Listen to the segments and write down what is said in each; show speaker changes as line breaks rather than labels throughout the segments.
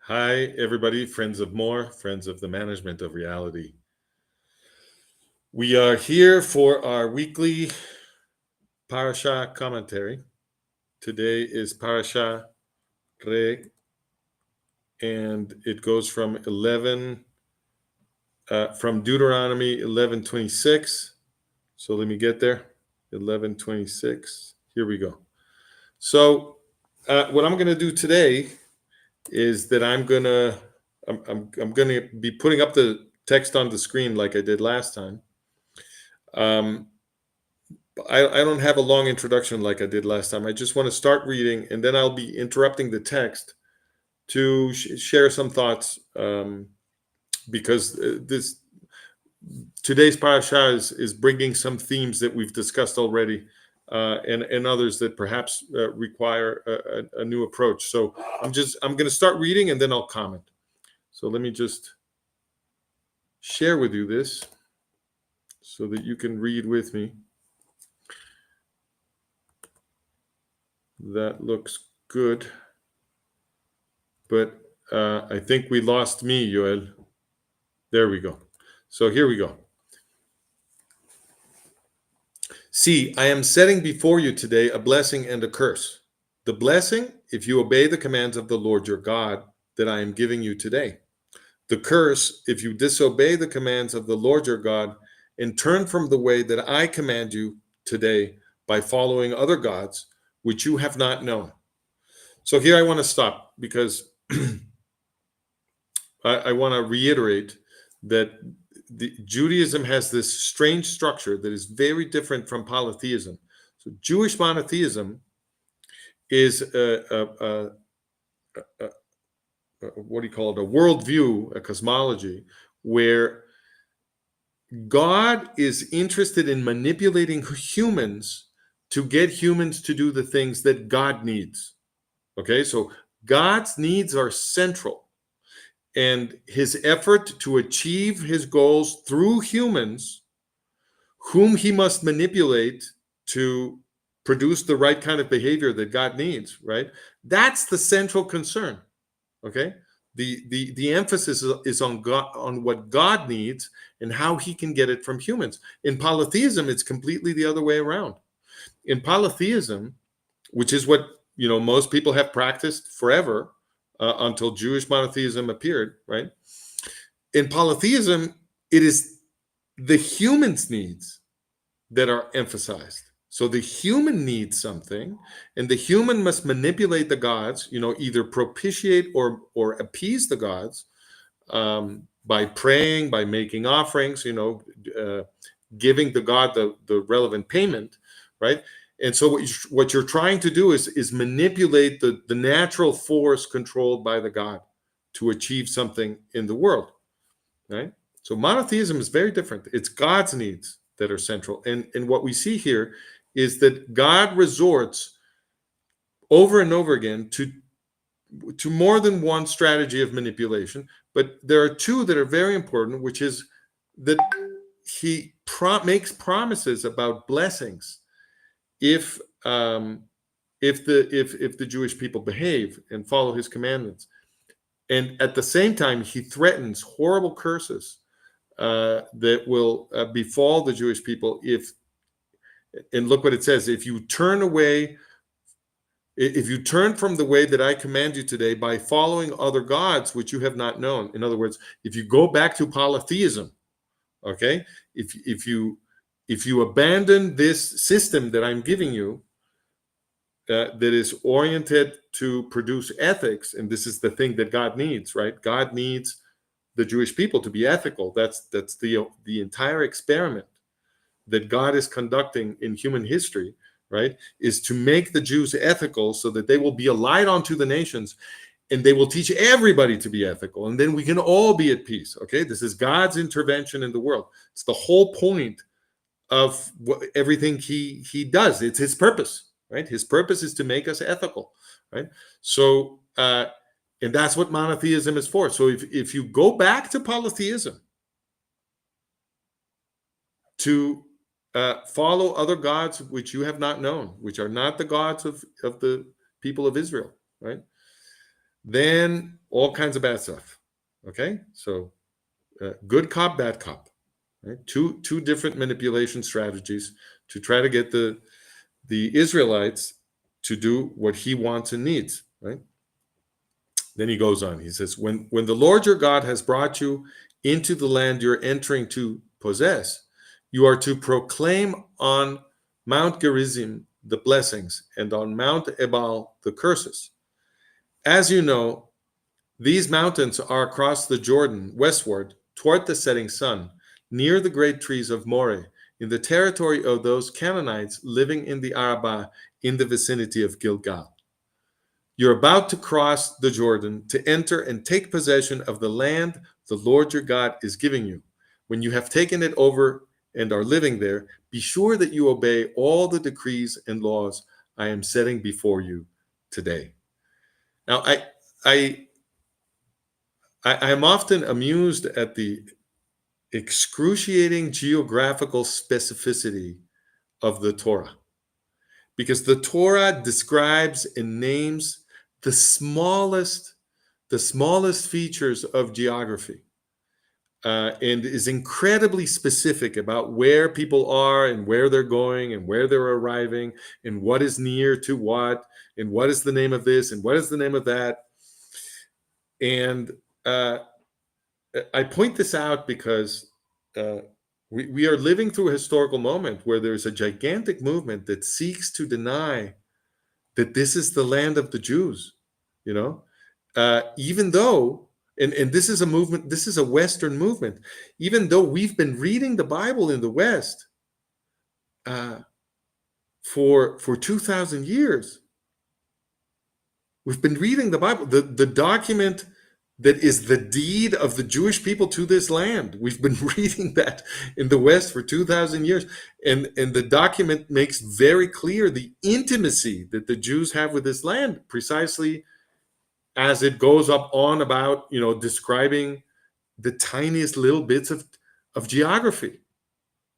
Hi, everybody, friends of more, friends of the management of reality. We are here for our weekly Parasha commentary. Today is Parasha Re, and it goes from from Deuteronomy 11:26. So let me get there. 11:26. Here we go. So what I'm going to do today is that I'm going to be putting up the text on the screen like I did last time. I don't have a long introduction like I did last time. I just want to start reading, and then I'll be interrupting the text to share some thoughts, because today's parasha is bringing some themes that we've discussed already, and others that perhaps require a new approach. So I'm going to start reading, and then I'll comment. So let me just share with you this so that you can read with me. That looks good. But I think we lost me, Yoel. There we go. So here we go. See, I am setting before you today a blessing and a curse. The blessing, if you obey the commands of the Lord your God that I am giving you today. The curse, if you disobey the commands of the Lord your God and turn from the way that I command you today by following other gods, which you have not known. So here I want to stop because I want to reiterate that Judaism has this strange structure that is very different from polytheism. So Jewish monotheism is what do you call it? A worldview, a cosmology, where God is interested in manipulating humans to get humans to do the things that God needs. Okay, so God's needs are central. And his effort to achieve his goals through humans, whom he must manipulate to produce the right kind of behavior that God needs, right? That's the central concern. Okay, the emphasis is on God, on what God needs and how he can get it from humans. In polytheism, it's completely the other way around. In polytheism, which is what most people have practiced forever, until Jewish monotheism appeared, right? In polytheism, it is the human's needs that are emphasized. So the human needs something, and the human must manipulate the gods, either propitiate or appease the gods, by praying, by making offerings, giving the god the relevant payment, right? And so what you're trying to do is manipulate the natural force controlled by the god to achieve something in the world, right? So monotheism is very different. It's God's needs that are central. And what we see here is that God resorts over and over again to more than one strategy of manipulation. But there are two that are very important, which is that he makes promises about blessings if the Jewish people behave and follow his commandments. And at the same time, he threatens horrible curses that will befall the Jewish people and look what it says, if you turn from the way that I command you today by following other gods which you have not known. In other words, if you go back to polytheism, okay, if you abandon this system that I'm giving you, that is oriented to produce ethics, and this is the thing that God needs, right? God needs the Jewish people to be ethical. That's the entire experiment that God is conducting in human history, right? Is to make the Jews ethical so that they will be a light unto the nations, and they will teach everybody to be ethical, and then we can all be at peace. Okay, this is God's intervention in the world. It's the whole point of everything he does. It's his purpose, right? His purpose is to make us ethical, right? So and that's what monotheism is for. So if you go back to polytheism to follow other gods which you have not known, which are not the gods of the people of Israel, right? then all kinds of bad stuff. Okay, so good cop, bad cop. Right? Two different manipulation strategies to try to get the Israelites to do what he wants and needs. Right. Then he goes on. He says, when the Lord your God has brought you into the land you're entering to possess, you are to proclaim on Mount Gerizim the blessings and on Mount Ebal the curses. As you know, these mountains are across the Jordan westward toward the setting sun, near the great trees of Moreh, in the territory of those Canaanites living in the Arabah in the vicinity of Gilgal. You're about to cross the Jordan to enter and take possession of the land the Lord your God is giving you. When you have taken it over and are living there, be sure that you obey all the decrees and laws I am setting before you today. Now, I am often amused at the excruciating geographical specificity of the Torah, because the Torah describes and names the smallest features of geography, and is incredibly specific about where people are and where they're going and where they're arriving and what is near to what and what is the name of this and what is the name of that. And I point this out because we are living through a historical moment where there's a gigantic movement that seeks to deny that this is the land of the Jews, you know, even though, and this is a movement, this is a Western movement, even though we've been reading the Bible in the West for 2,000 years. We've been reading the Bible, the document that is the deed of the Jewish people to this land. We've been reading that in the West for 2,000 years. And the document makes very clear the intimacy that the Jews have with this land, precisely as it goes up on about, you know, describing the tiniest little bits of geography,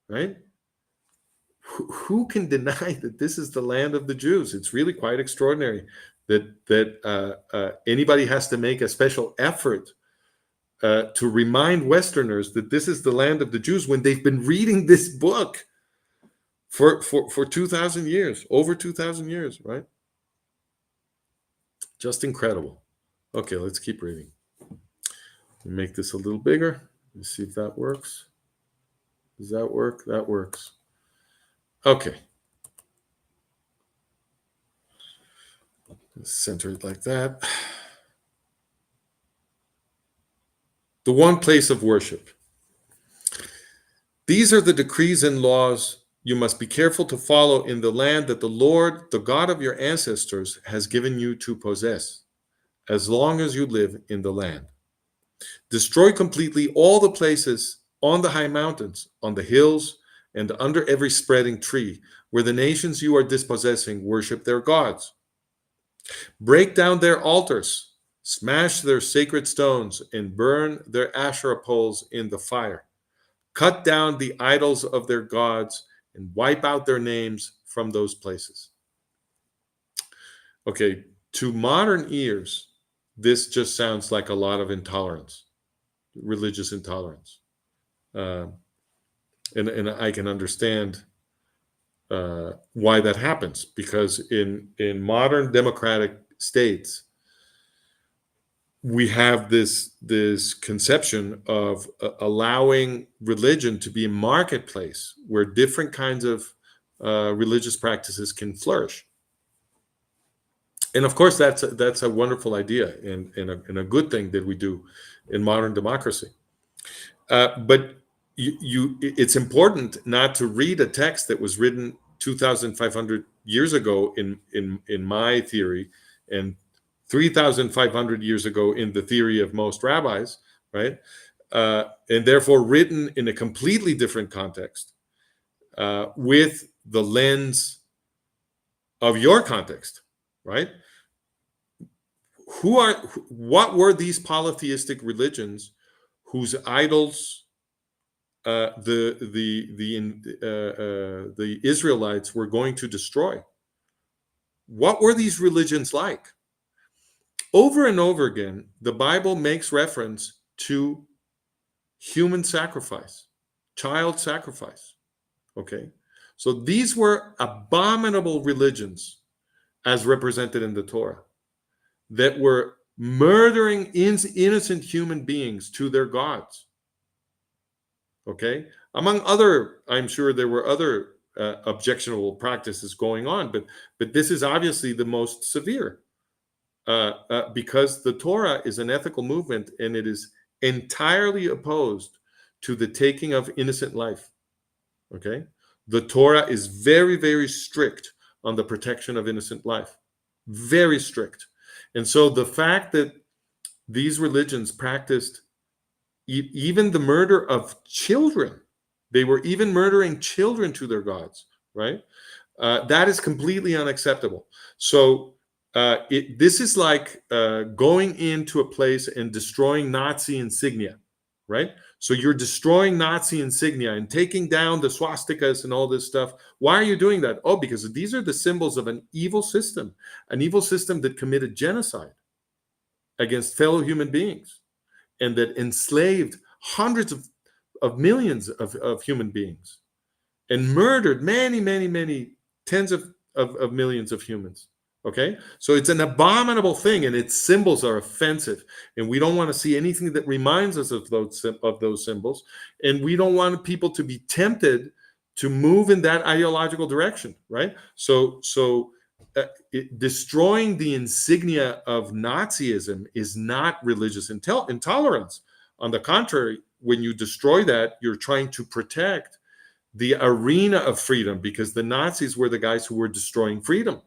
right? Who can deny that this is the land of the Jews? It's really quite extraordinary that anybody has to make a special effort to remind Westerners that this is the land of the Jews when they've been reading this book for 2,000 years, over 2,000 years, right? Just incredible. Okay, let's keep reading. Make this a little bigger. Let's see if that works. Does that work? That works. Okay. Center it like that. The one place of worship. These are the decrees and laws you must be careful to follow in the land that the Lord, the God of your ancestors, has given you to possess, as long as you live in the land. Destroy completely all the places on the high mountains, on the hills, and under every spreading tree, where the nations you are dispossessing worship their gods. Break down their altars, smash their sacred stones, and burn their Asherah poles in the fire. Cut down the idols of their gods and wipe out their names from those places. Okay, to modern ears, this just sounds like a lot of intolerance, religious intolerance. And I can understand why that happens, because in modern democratic states, we have this conception of allowing religion to be a marketplace where different kinds of religious practices can flourish. And of course, that's a wonderful idea and a good thing that we do in modern democracy. But it's important not to read a text that was written 2,500 years ago in my theory, and 3,500 years ago in the theory of most rabbis, right? And therefore written in a completely different context, with the lens of your context, right? What were these polytheistic religions whose idols the Israelites were going to destroy? What were these religions like? Over and over again, the Bible makes reference to human sacrifice, child sacrifice. Okay? So these were abominable religions as represented in the Torah that were murdering innocent human beings to their gods. Okay? Among other, I'm sure there were other objectionable practices going on, but this is obviously the most severe because the Torah is an ethical movement and it is entirely opposed to the taking of innocent life. Okay? The Torah is very, very strict on the protection of innocent life. Very strict. And so the fact that these religions practiced even the murder of children, they were even murdering children to their gods, right? That is completely unacceptable. So this is like going into a place and destroying Nazi insignia, right? So you're destroying Nazi insignia and taking down the swastikas and all this stuff. Why are you doing that? Oh, because these are the symbols of an evil system that committed genocide against fellow human beings and that enslaved hundreds of millions of human beings and murdered many, many, many tens of millions of humans. Okay, so it's an abominable thing, and its symbols are offensive, and we don't want to see anything that reminds us of those symbols, and we don't want people to be tempted to move in that ideological direction, right? So destroying the insignia of Nazism is not religious intolerance. On the contrary, when you destroy that, you're trying to protect the arena of freedom, because the Nazis were the guys who were destroying freedom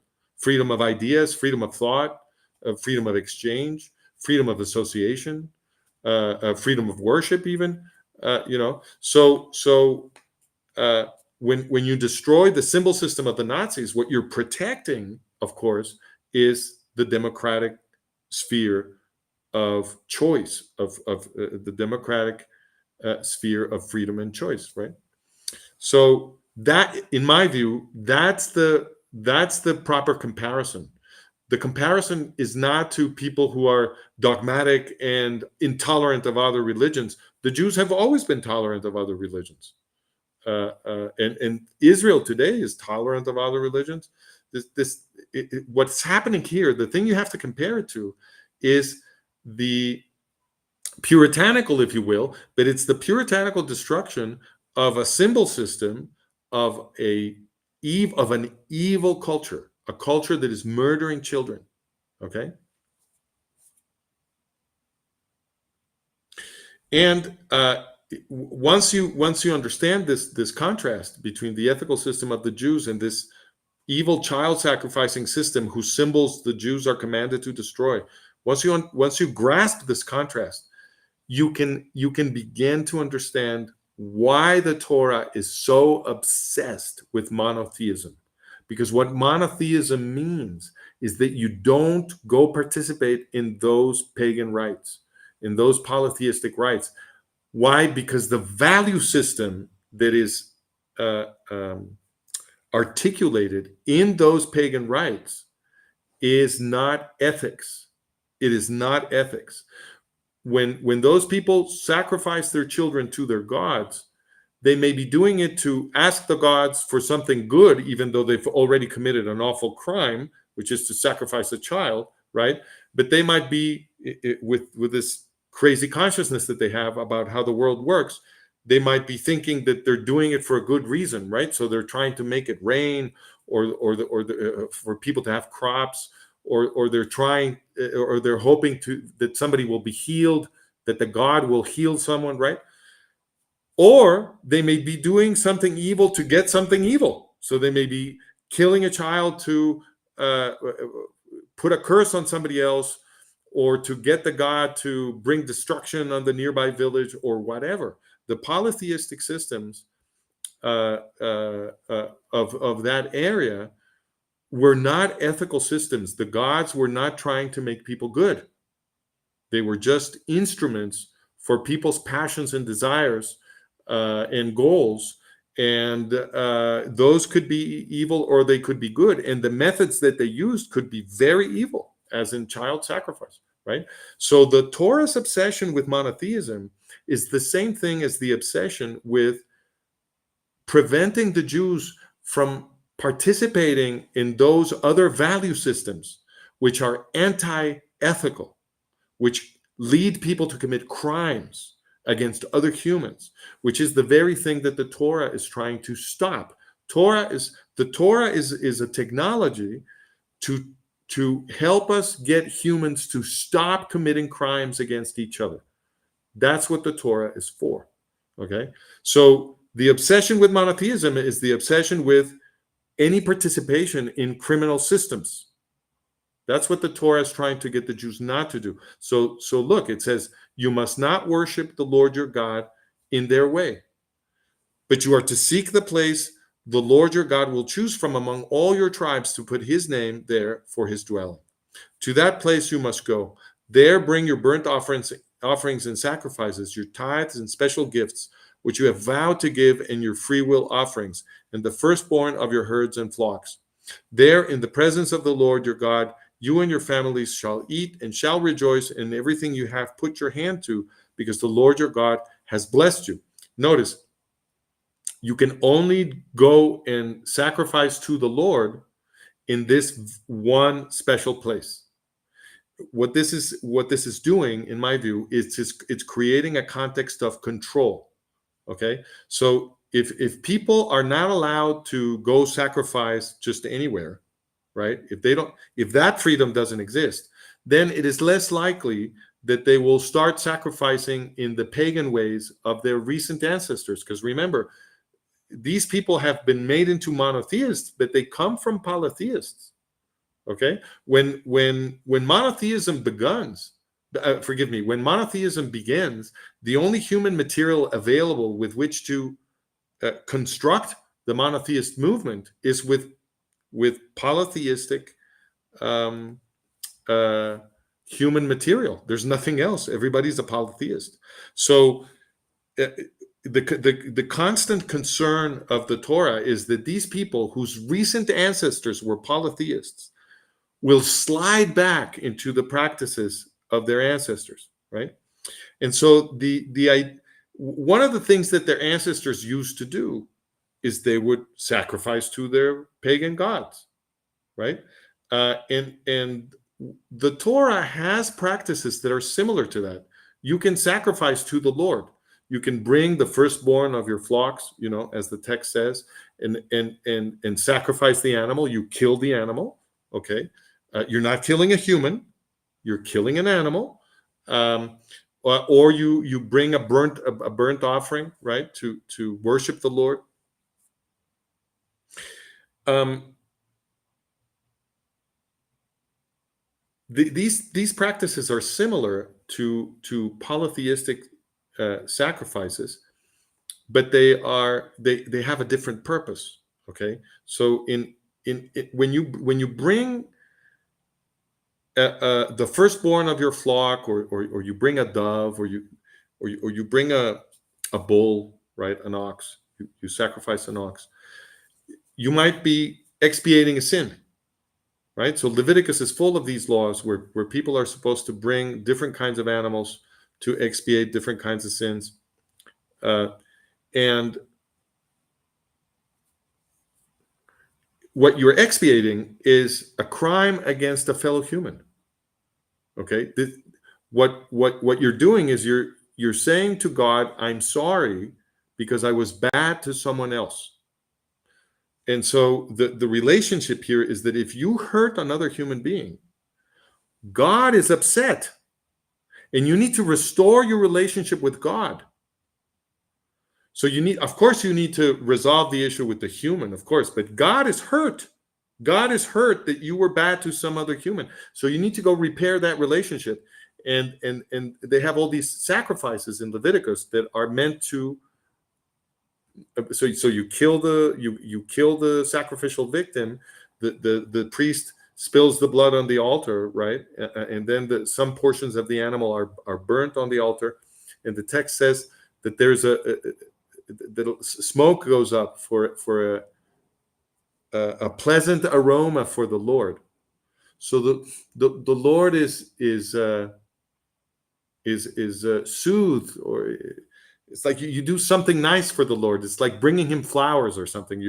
of ideas, freedom of thought, freedom of exchange, freedom of association, freedom of worship, even. When you destroy the symbol system of the Nazis, what you're protecting, of course, is the democratic sphere of choice, of the democratic sphere of freedom and choice, right? So that, in my view, that's the proper comparison. The comparison is not to people who are dogmatic and intolerant of other religions. The Jews have always been tolerant of other religions. And Israel today is tolerant of other religions. What's happening here, the thing you have to compare it to is the puritanical, if you will, but it's the puritanical destruction of a symbol system of an evil culture, a culture that is murdering children. Okay, and once you understand this contrast between the ethical system of the Jews and this evil child sacrificing system whose symbols the Jews are commanded to destroy, once you grasp this contrast, you can begin to understand why the Torah is so obsessed with monotheism. Because what monotheism means is that you don't go participate in those pagan rites, in those polytheistic rites. Why? Because the value system that is articulated in those pagan rites is not ethics. It is not ethics. When those people sacrifice their children to their gods, they may be doing it to ask the gods for something good, even though they've already committed an awful crime, which is to sacrifice a child, right? But they might be, with this crazy consciousness that they have about how the world works, they might be thinking that they're doing it for a good reason, right? So they're trying to make it rain, or for people to have crops, or they're trying, or they're hoping that somebody will be healed, that the God will heal someone, right? Or they may be doing something evil to get something evil. So they may be killing a child to put a curse on somebody else, or to get the God to bring destruction on the nearby village, or whatever. The polytheistic systems of that area were not ethical systems. The gods were not trying to make people good. They were just instruments for people's passions and desires and goals. And those could be evil or they could be good. And the methods that they used could be very evil as in child sacrifice, right? So the Torah's obsession with monotheism is the same thing as the obsession with preventing the Jews from participating in those other value systems which are anti-ethical, which lead people to commit crimes against other humans, which is the very thing that the Torah is trying to stop. The Torah is a technology to help us get humans to stop committing crimes against each other. That's what the Torah is for. Okay? So the obsession with monotheism is the obsession with any participation in criminal systems. That's what the Torah is trying to get the Jews not to do. So look, it says, you must not worship the Lord your God in their way, but you are to seek the place the Lord your God will choose from among all your tribes to put his name there for his dwelling. To that place you must go. There bring your burnt offerings and sacrifices, your tithes and special gifts, which you have vowed to give, in your free will offerings, and the firstborn of your herds and flocks. There, in the presence of the Lord your God, you and your families shall eat and shall rejoice in everything you have put your hand to, because the Lord your God has blessed you. Notice, you can only go and sacrifice to the Lord in this one special place. What this is doing, in my view, is it's creating a context of control. Okay, so if people are not allowed to go sacrifice just anywhere, right? If that freedom doesn't exist, then it is less likely that they will start sacrificing in the pagan ways of their recent ancestors. Because remember, these people have been made into monotheists, but they come from polytheists. Okay, when monotheism when monotheism begins, the only human material available with which to construct the monotheist movement is with polytheistic human material. There's nothing else. Everybody's a polytheist. So the constant concern of the Torah is that these people whose recent ancestors were polytheists will slide back into the practices of their ancestors, right? And so one of the things that their ancestors used to do is they would sacrifice to their pagan gods, right? And the Torah has practices that are similar to that. You can sacrifice to the Lord. You can bring the firstborn of your flocks, as the text says, and sacrifice the animal. You kill the animal, okay? You're not killing a human, you're killing an animal, or you bring a burnt offering, right, to worship the Lord. These practices are similar to polytheistic sacrifices, but they have a different purpose. Okay, so when you bring the firstborn of your flock, or you bring a dove, or you bring a bull, right, an ox, you sacrifice an ox, you might be expiating a sin, right? So Leviticus is full of these laws where people are supposed to bring different kinds of animals to expiate different kinds of sins, and what you're expiating is a crime against a fellow human. Okay, what you're doing is you're saying to God, I'm sorry because I was bad to someone else. And so the relationship here is that if you hurt another human being, God is upset, and you need to restore your relationship with God. So you need to resolve the issue with the human, of course, but God is hurt. God is hurt that you were bad to some other human. So you need to go repair that relationship. And they have all these sacrifices in Leviticus that are meant to. So you kill the sacrificial victim. The priest spills the blood on the altar, right? And then some portions of the animal are burnt on the altar. And the text says that there's that smoke goes up for a pleasant aroma for the Lord. So the Lord is soothed, or it's like you do something nice for the Lord. It's like bringing him flowers or something.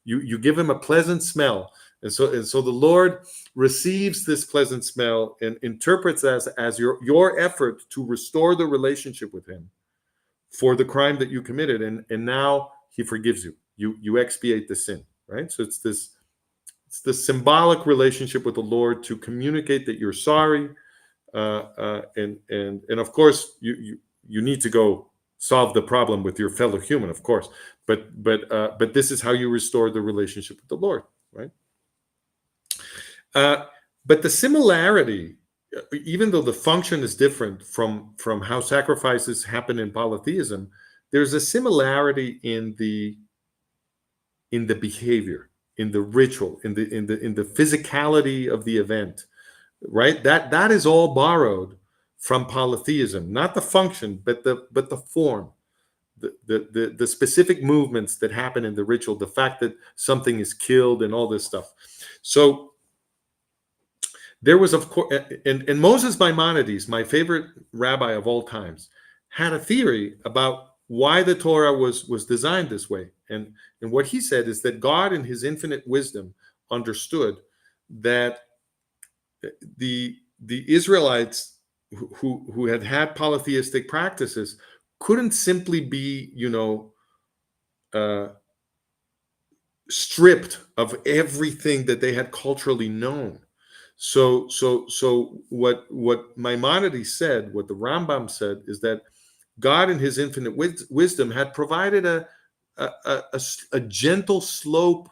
You give him a pleasant smell, and so the Lord receives this pleasant smell and interprets as your effort to restore the relationship with him for the crime that you committed, and now he forgives you. You expiate the sin, right? So it's the symbolic relationship with the Lord to communicate that you're sorry, and of course you need to go solve the problem with your fellow human, of course, but this is how you restore the relationship with the Lord, right? But the similarity, even though the function is different from how sacrifices happen in polytheism, there's a similarity in the behavior, in the ritual, in the physicality of the event, right? That is all borrowed from polytheism, not the function, but the form, the specific movements that happen in the ritual, the fact that something is killed and all this stuff. So there was, of course, and Moses Maimonides, my favorite rabbi of all times, had a theory about why the Torah was designed this way. And what he said is that God, in his infinite wisdom, understood that the Israelites who had polytheistic practices couldn't simply be, stripped of everything that they had culturally known. So what Maimonides said, what the Rambam said, is that God, in his infinite wisdom, had provided a gentle slope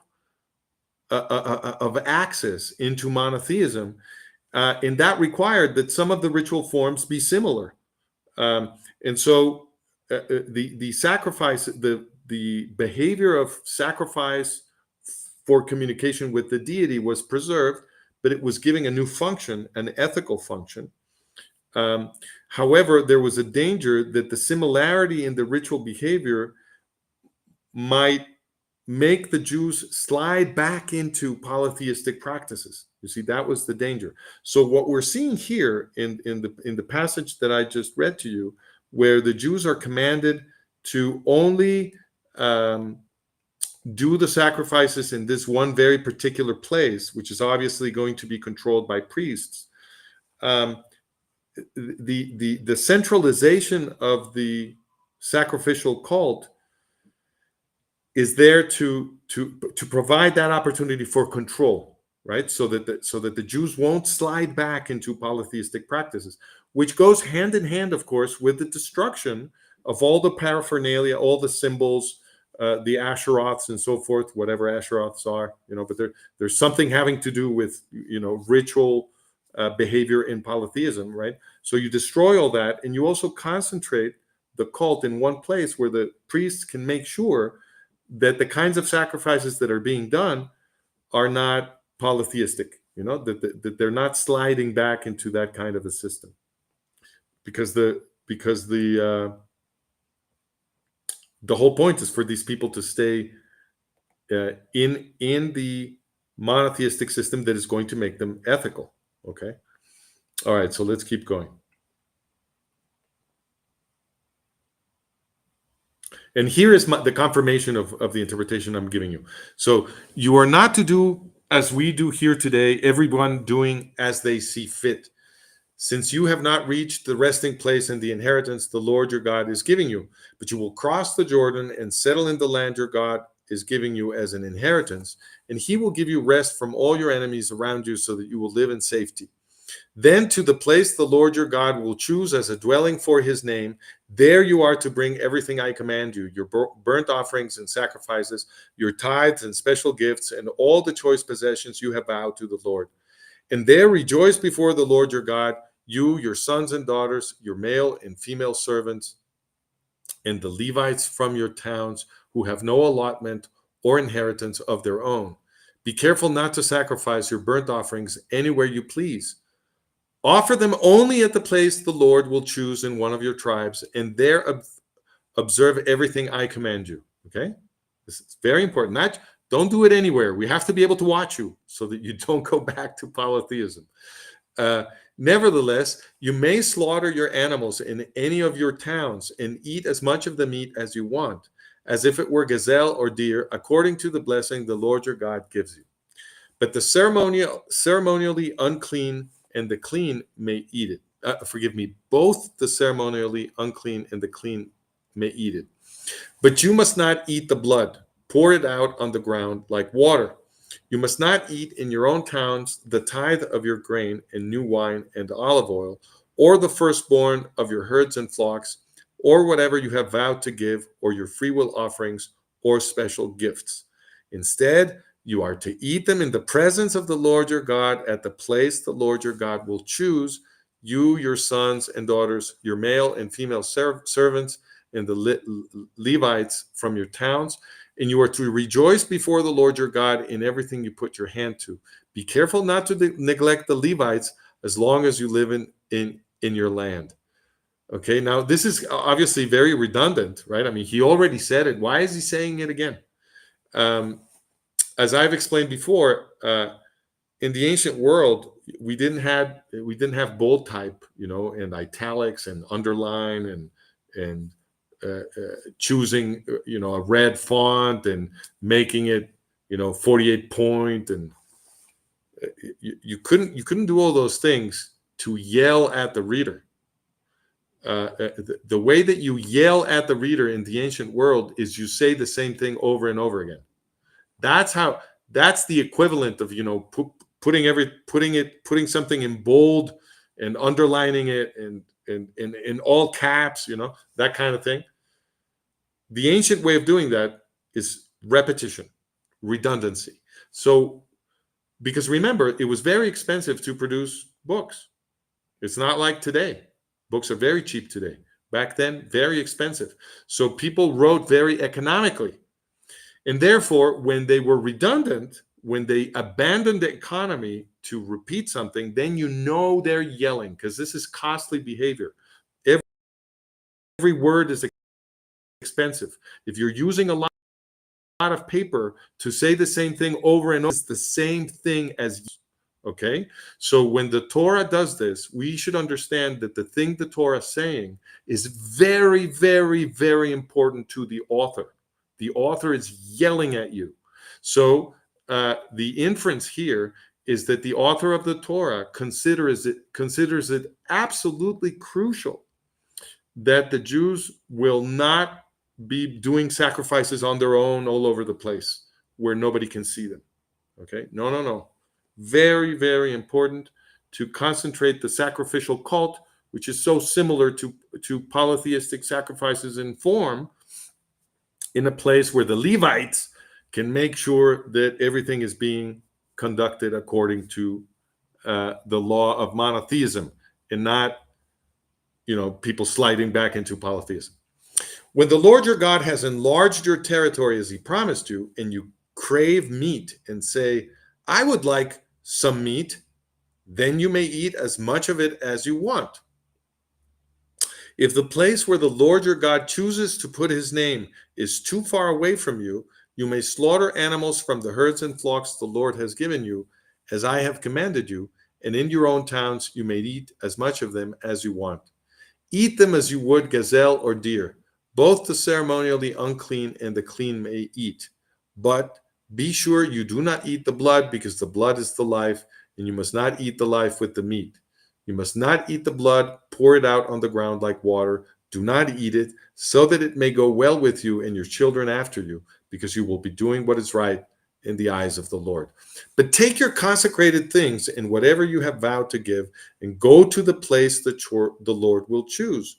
of access into monotheism, and that required that some of the ritual forms be similar. And so the sacrifice, the behavior of sacrifice for communication with the deity was preserved, but it was giving a new function, an ethical function. However, there was a danger that the similarity in the ritual behavior might make the Jews slide back into polytheistic practices. You see, that was the danger. So what we're seeing here in the passage that I just read to you, where the Jews are commanded to only do the sacrifices in this one very particular place, which is obviously going to be controlled by priests. The centralization of the sacrificial cult is there to provide that opportunity for control, right? So that the Jews won't slide back into polytheistic practices, which goes hand in hand, of course, with the destruction of all the paraphernalia, all the symbols, the Asheroths and so forth, whatever Asheroths are, but there's something having to do with, ritual behavior in polytheism, right? So you destroy all that, and you also concentrate the cult in one place where the priests can make sure that the kinds of sacrifices that are being done are not polytheistic, that they're not sliding back into that kind of a system, because the whole point is for these people to stay in the monotheistic system that is going to make them ethical. Okay. All right. So let's keep going. And here is the confirmation of the interpretation I'm giving you. So you are not to do as we do here today, everyone doing as they see fit, since you have not reached the resting place and the inheritance the Lord your God is giving you, but you will cross the Jordan and settle in the land your God is giving you as an inheritance, and he will give you rest from all your enemies around you so that you will live in safety. Then to the place the Lord your God will choose as a dwelling for his name, there you are to bring everything I command you, your burnt offerings and sacrifices, your tithes and special gifts, and all the choice possessions you have vowed to the Lord. And there rejoice before the Lord your God, you, your sons and daughters, your male and female servants, and the Levites from your towns who have no allotment or inheritance of their own. Be careful not to sacrifice your burnt offerings anywhere you please. Offer them only at the place the Lord will choose in one of your tribes, and there observe everything I command you. Okay? This is very important. Don't do it anywhere. We have to be able to watch you so that you don't go back to polytheism. Uh, Nevertheless, you may slaughter your animals in any of your towns and eat as much of the meat as you want, as if it were gazelle or deer, according to the blessing the Lord your God gives you. But the ceremonially unclean and the clean may eat it. Forgive me, both the ceremonially unclean and the clean may eat it. But you must not eat the blood. Pour it out on the ground like water. You must not eat in your own towns the tithe of your grain and new wine and olive oil, or the firstborn of your herds and flocks, or whatever you have vowed to give, or your freewill offerings, or special gifts. Instead, you are to eat them in the presence of the Lord your God at the place the Lord your God will choose, you, your sons and daughters, your male and female servants, and the Levites from your towns, and you are to rejoice before the Lord your God in everything you put your hand to. Be careful not to neglect the Levites as long as you live in your land. Okay, now this is obviously very redundant, right? I mean, he already said it. Why is he saying it again? As I've explained before, in the ancient world, we didn't have bold type, and italics and underline and choosing a red font and making it 48 point, and you couldn't do all those things to yell at the reader. The way that you yell at the reader in the ancient world is you say the same thing over and over again. That's the equivalent of putting something in bold and underlining it and in all caps, that kind of thing. The ancient way of doing that is repetition, redundancy. So, because remember, it was very expensive to produce books. It's not like today. Books are very cheap today. Back then, very expensive. So people wrote very economically. And therefore, when they were redundant, when they abandoned the economy to repeat something, then they're yelling, because this is costly behavior. Every word is expensive. If you're using a lot of paper to say the same thing over and over, it's the same thing as, okay? So when the Torah does this, we should understand that the thing the Torah is saying is very, very, very important to the author. The author is yelling at you. So the inference here is that the author of the Torah considers it absolutely crucial that the Jews will not be doing sacrifices on their own all over the place where nobody can see them. Okay? No. Very, very important to concentrate the sacrificial cult, which is so similar to polytheistic sacrifices in form, in a place where the Levites can make sure that everything is being conducted according to the law of monotheism, and not people sliding back into polytheism. When the Lord your God has enlarged your territory as he promised you, and you crave meat and say, I would like some meat, then you may eat as much of it as you want. If the place where the Lord your God chooses to put his name is too far away from you, you may slaughter animals from the herds and flocks the Lord has given you, as I have commanded you, and in your own towns you may eat as much of them as you want. Eat them as you would gazelle or deer. Both the ceremonially unclean and the clean may eat. But be sure you do not eat the blood, because the blood is the life, and you must not eat the life with the meat. You must not eat the blood. Pour it out on the ground like water. Do not eat it, so that it may go well with you and your children after you, because you will be doing what is right in the eyes of the Lord. But take your consecrated things and whatever you have vowed to give, and go to the place that the Lord will choose.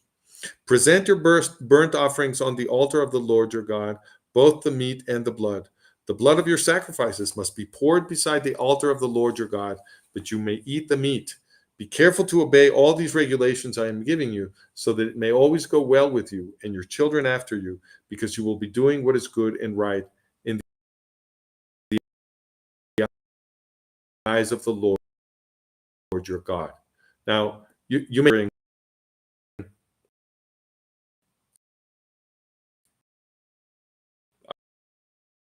Present your burnt offerings on the altar of the Lord your God, both the meat and the blood. The blood of your sacrifices must be poured beside the altar of the Lord your God, that you may eat the meat. Be careful to obey all these regulations I am giving you, so that it may always go well with you and your children after you, because you will be doing what is good and right in the eyes of the Lord your God. Now, you may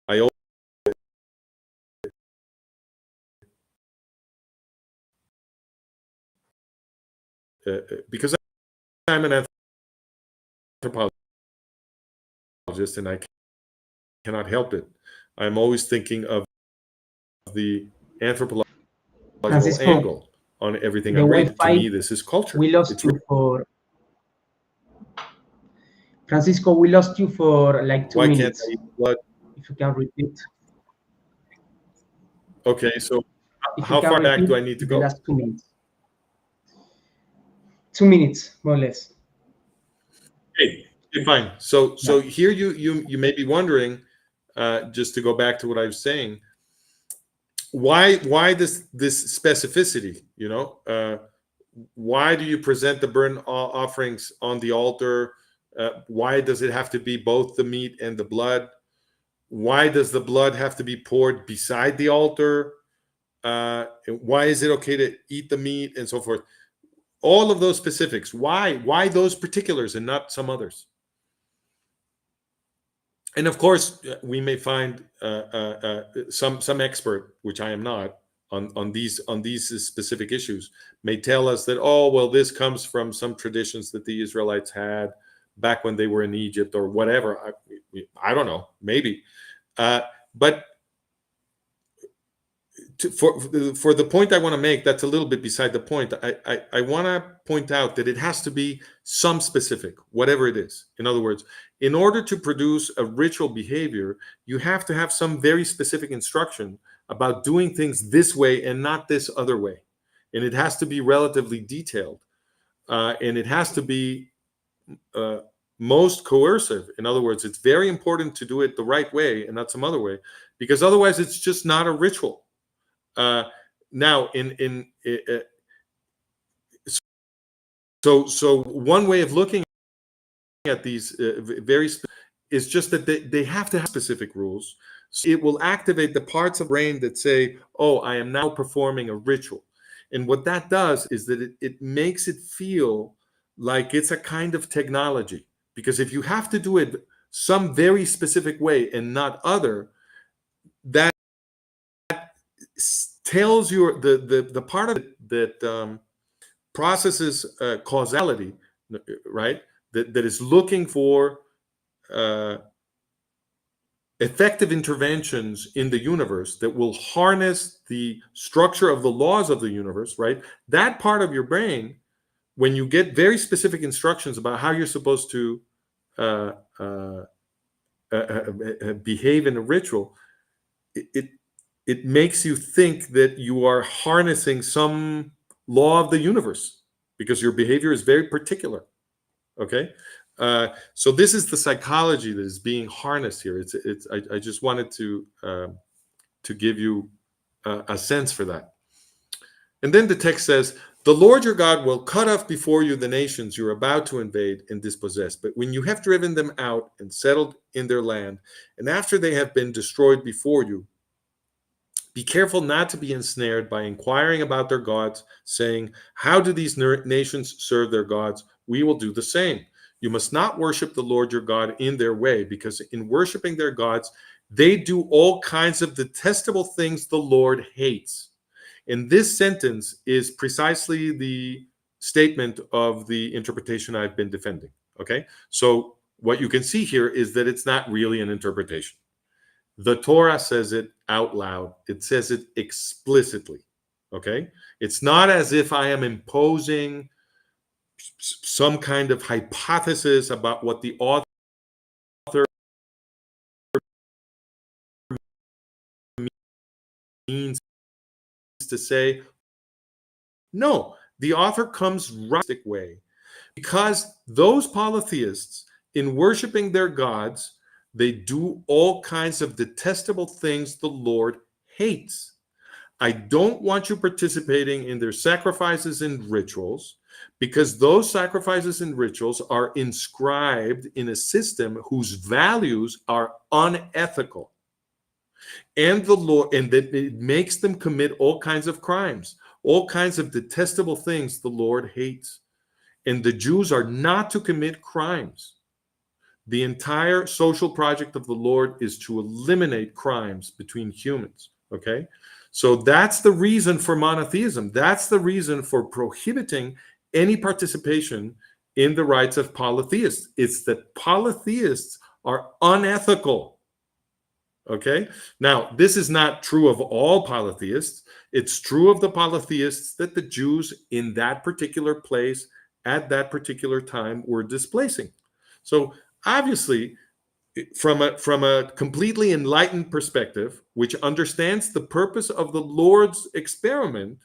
I because I'm an anthropologist and I cannot help it, I'm always thinking of the anthropological
Francisco,
angle on everything
the
I'm reading. To
Wi-Fi,
me, this is culture.
we lost
It's
you for Francisco. We lost you for like two
why can't I
minutes.
eat blood?
If you can repeat,
Okay, so
if you
how
can
far back
repeat
do I need to
the
go?
last 2 minutes, 2 minutes more or less.
Okay, fine. So
Yeah.
here you may be wondering, just to go back to what I was saying, why this specificity? Why do you present the burnt offerings on the altar? Why does it have to be both the meat and the blood? Why does the blood have to be poured beside the altar? Why is it okay to eat the meat and so forth? All of those specifics. Why those particulars and not some others? And of course, we may find some expert, which I am not, on these specific issues, may tell us that, oh well, this comes from some traditions that the Israelites had back when they were in Egypt or whatever. I don't know, maybe, but for the point I want to make, that's a little bit beside the point. I want to point out that it has to be some specific, whatever it is. In other words, in order to produce a ritual behavior, you have to have some very specific instruction about doing things this way and not this other way. And it has to be relatively detailed. And it has to be most coercive. In other words, it's very important to do it the right way and not some other way, because otherwise it's just not a ritual. Now, so one way of looking at these is just that they have to have specific rules. So it will activate the parts of the brain that say, "Oh, I am now performing a ritual," and what that does is that it makes it feel like it's a kind of technology. Because if you have to do it some very specific way and not other, that tells you the part of it that processes causality, right? That is looking for effective interventions in the universe that will harness the structure of the laws of the universe, right? That part of your brain, when you get very specific instructions about how you're supposed to uh, uh, behave in a ritual, it it makes you think that you are harnessing some law of the universe because your behavior is very particular. Okay, so this is the psychology that is being harnessed here. I just wanted to give you a sense for that. And then the text says, "The Lord your God will cut off before you the nations you're about to invade and dispossess. But when you have driven them out and settled in their land, and after they have been destroyed before you, be careful not to be ensnared by inquiring about their gods, saying, 'How do these nations serve their gods? We will do the same.' You must not worship the Lord your God in their way, because in worshiping their gods, they do all kinds of detestable things the Lord hates." And this sentence is precisely the statement of the interpretation I've been defending. Okay? So what you can see here is that it's not really an interpretation. The Torah says it out loud. It says it explicitly. Okay? It's not as if I am imposing some kind of hypothesis about what the author means to say. No, the author comes rustic way, because those polytheists, in worshiping their gods, they do all kinds of detestable things the Lord hates. I don't want you participating in their sacrifices and rituals, because those sacrifices and rituals are inscribed in a system whose values are unethical. And the Lord, and that it makes them commit all kinds of crimes, all kinds of detestable things the Lord hates. And the Jews are not to commit crimes. The entire social project of the Lord is to eliminate crimes between humans. Okay? So that's the reason for monotheism. That's the reason for prohibiting any participation in the rights of polytheists. It's that polytheists are unethical. Okay? Now, this is not true of all polytheists. It's true of the polytheists that the Jews in that particular place at that particular time were displacing. So, obviously, from a completely enlightened perspective, which understands the purpose of the Lord's experiment,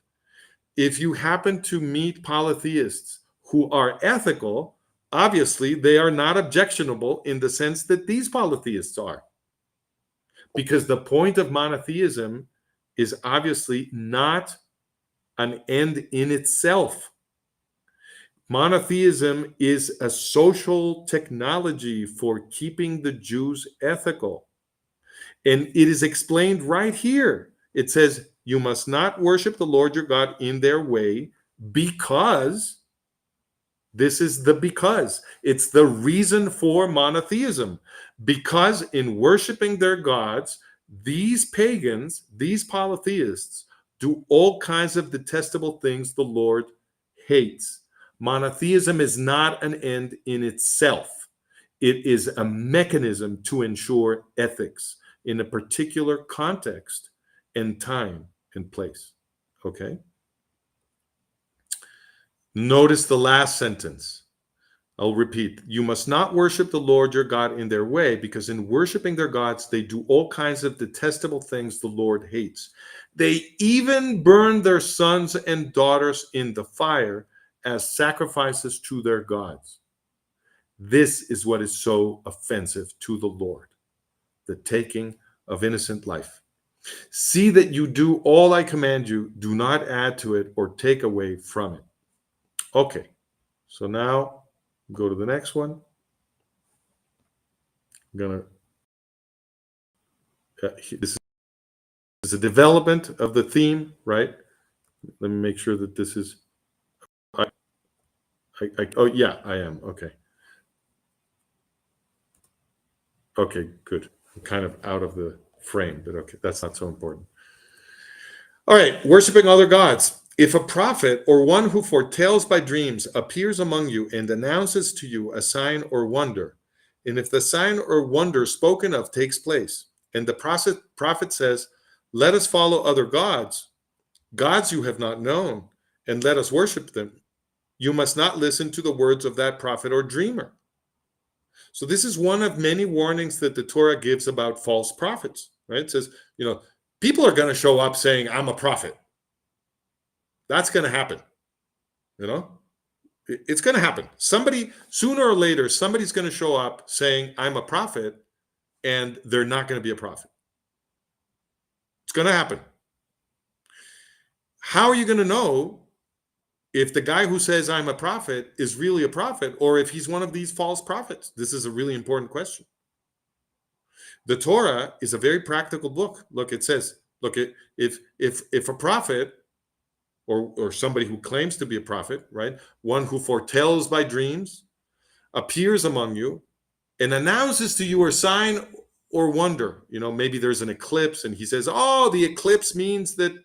if you happen to meet polytheists who are ethical, obviously they are not objectionable in the sense that these polytheists are. Because the point of monotheism is obviously not an end in itself. Monotheism is a social technology for keeping the Jews ethical. And it is explained right here. It says, you must not worship the Lord your God in their way, because this is the because. It's the reason for monotheism. Because in worshiping their gods, these pagans, these polytheists, do all kinds of detestable things the Lord hates. Monotheism is not an end in itself. It is a mechanism to ensure ethics in a particular context and time and place. Okay? Notice the last sentence. I'll repeat. You must not worship the Lord your God in their way, because in worshiping their gods, they do all kinds of detestable things the Lord hates. They even burn their sons and daughters in the fire as sacrifices to their gods. This is what is so offensive to the Lord, the taking of innocent life. See that you do all I command you. Do not add to it or take away from it. Okay, so now go to the next one. I'm gonna. This is a development of the theme, right? Let me make sure that this is. Oh yeah, I am. Okay. Okay, good. I'm kind of out of the frame, but okay, that's not so important. All right, worshiping other gods. If a prophet or one who foretells by dreams appears among you and announces to you a sign or wonder, and if the sign or wonder spoken of takes place, and the prophet says, let us follow other gods, gods you have not known, and let us worship them, you must not listen to the words of that prophet or dreamer. So this is one of many warnings that the Torah gives about false prophets, right? It says, people are going to show up saying, I'm a prophet. That's going to happen. It's going to happen. Somebody, sooner or later, somebody's going to show up saying, I'm a prophet, and they're not going to be a prophet. It's going to happen. How are you going to know if the guy who says I'm a prophet is really a prophet, or if he's one of these false prophets? This is a really important question. The Torah is a very practical book. Look, it says, if a prophet or somebody who claims to be a prophet, right, one who foretells by dreams, appears among you and announces to you a sign or wonder, maybe there's an eclipse and he says, oh, the eclipse means that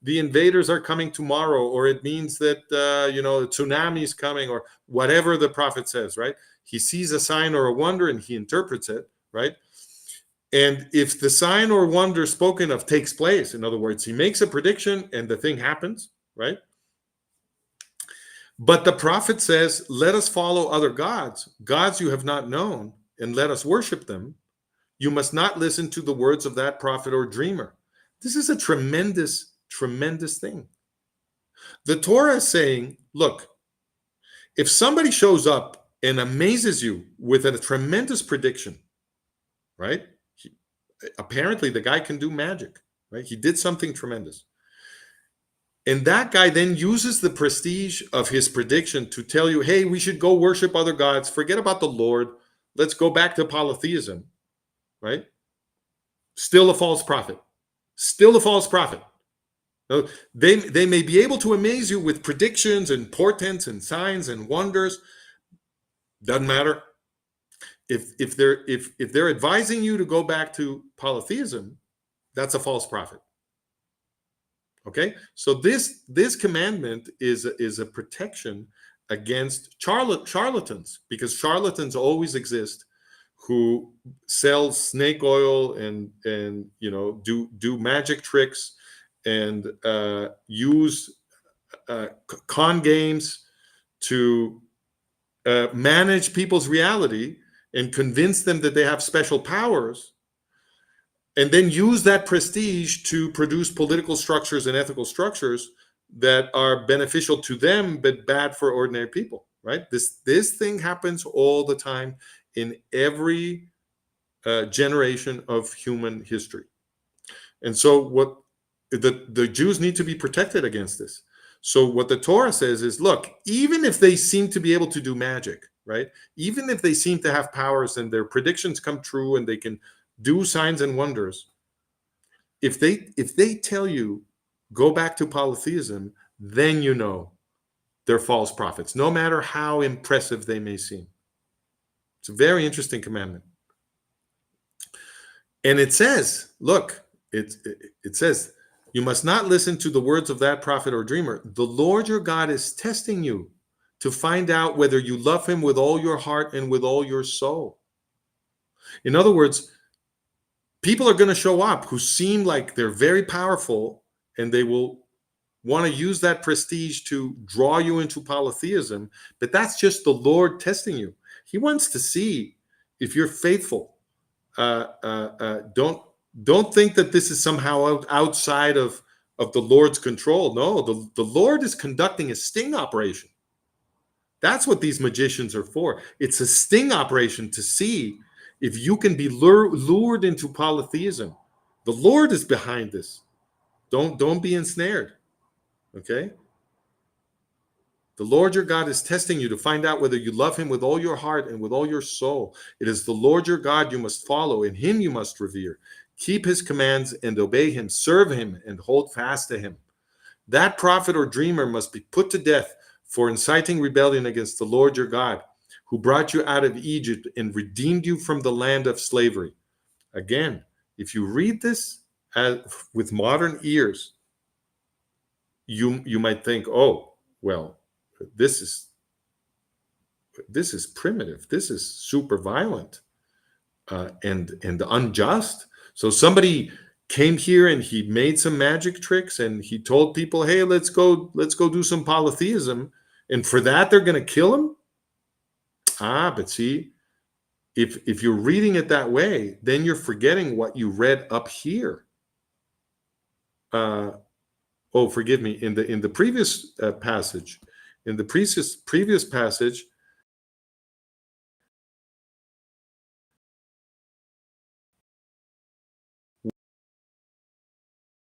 the invaders are coming tomorrow, or it means that the tsunami is coming, or whatever the prophet says, right? He sees a sign or a wonder and he interprets it, right? And if the sign or wonder spoken of takes place, in other words, he makes a prediction and the thing happens, right? But the prophet says, let us follow other gods, gods you have not known, and let us worship them. You must not listen to the words of that prophet or dreamer. This is a tremendous, tremendous thing. The Torah is saying, look, if somebody shows up and amazes you with a tremendous prediction, right? Apparently the guy can do magic, right? He did something tremendous. And that guy then uses the prestige of his prediction to tell you, hey, we should go worship other gods. Forget about the Lord. Let's go back to polytheism, right? Still a false prophet. Still a false prophet. Now, they may be able to amaze you with predictions and portents and signs and wonders. Doesn't matter. If they're advising you to go back to polytheism, that's a false prophet. Okay, so this commandment is a protection against charlatans, because charlatans always exist, who sell snake oil and do magic tricks and use con games to manage people's reality and convince them that they have special powers, and then use that prestige to produce political structures and ethical structures that are beneficial to them but bad for ordinary people. Right? This thing happens all the time in every generation of human history. And so what the Jews need to be protected against this. So what the Torah says is, look, even if they seem to be able to do magic, right? Even if they seem to have powers and their predictions come true and they can do signs and wonders, if they tell you go back to polytheism, then you know they're false prophets, no matter how impressive they may seem. It's a very interesting commandment. And it says, look, it says, you must not listen to the words of that prophet or dreamer. The Lord your God is testing you to find out whether you love him with all your heart and with all your soul. In other words, people are going to show up who seem like they're very powerful, and they will want to use that prestige to draw you into polytheism. But that's just the Lord testing you. He wants to see if you're faithful. Don't think that this is somehow outside of the Lord's control. No, the Lord is conducting a sting operation. That's what these magicians are for. It's a sting operation to see if you can be lured into polytheism. The Lord is behind this. Don't be ensnared. Okay? The Lord your God is testing you to find out whether you love him with all your heart and with all your soul. It is the Lord your God you must follow, and him you must revere. Keep his commands and obey him. Serve him and hold fast to him. That prophet or dreamer must be put to death for inciting rebellion against the Lord your God, who brought you out of Egypt and redeemed you from the land of slavery. Again, if you read this with modern ears, you might think, oh, well, this is primitive. This is super violent and unjust. So somebody came here and he made some magic tricks and he told people, hey, let's go do some polytheism, and for that they're going to kill him. But see, if you're reading it that way, then you're forgetting what you read up here. Forgive me. In the previous passage, in the previous passage,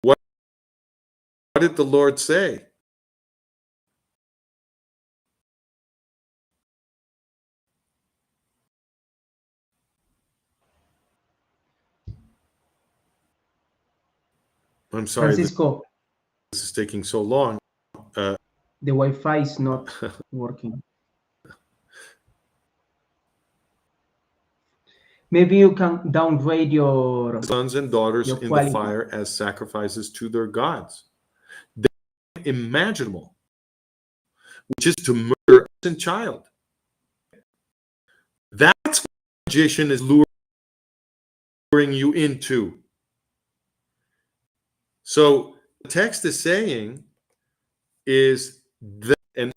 what did the Lord say? I'm sorry,
Francisco,
this is taking so long.
the Wi-Fi is not working. Maybe you can downgrade your
Sons and daughters
your
in
quality.
the fire as sacrifices to their gods. They're imaginable, which is to murder a innocent child. That's what the magician is luring you into. So the text is saying is that, and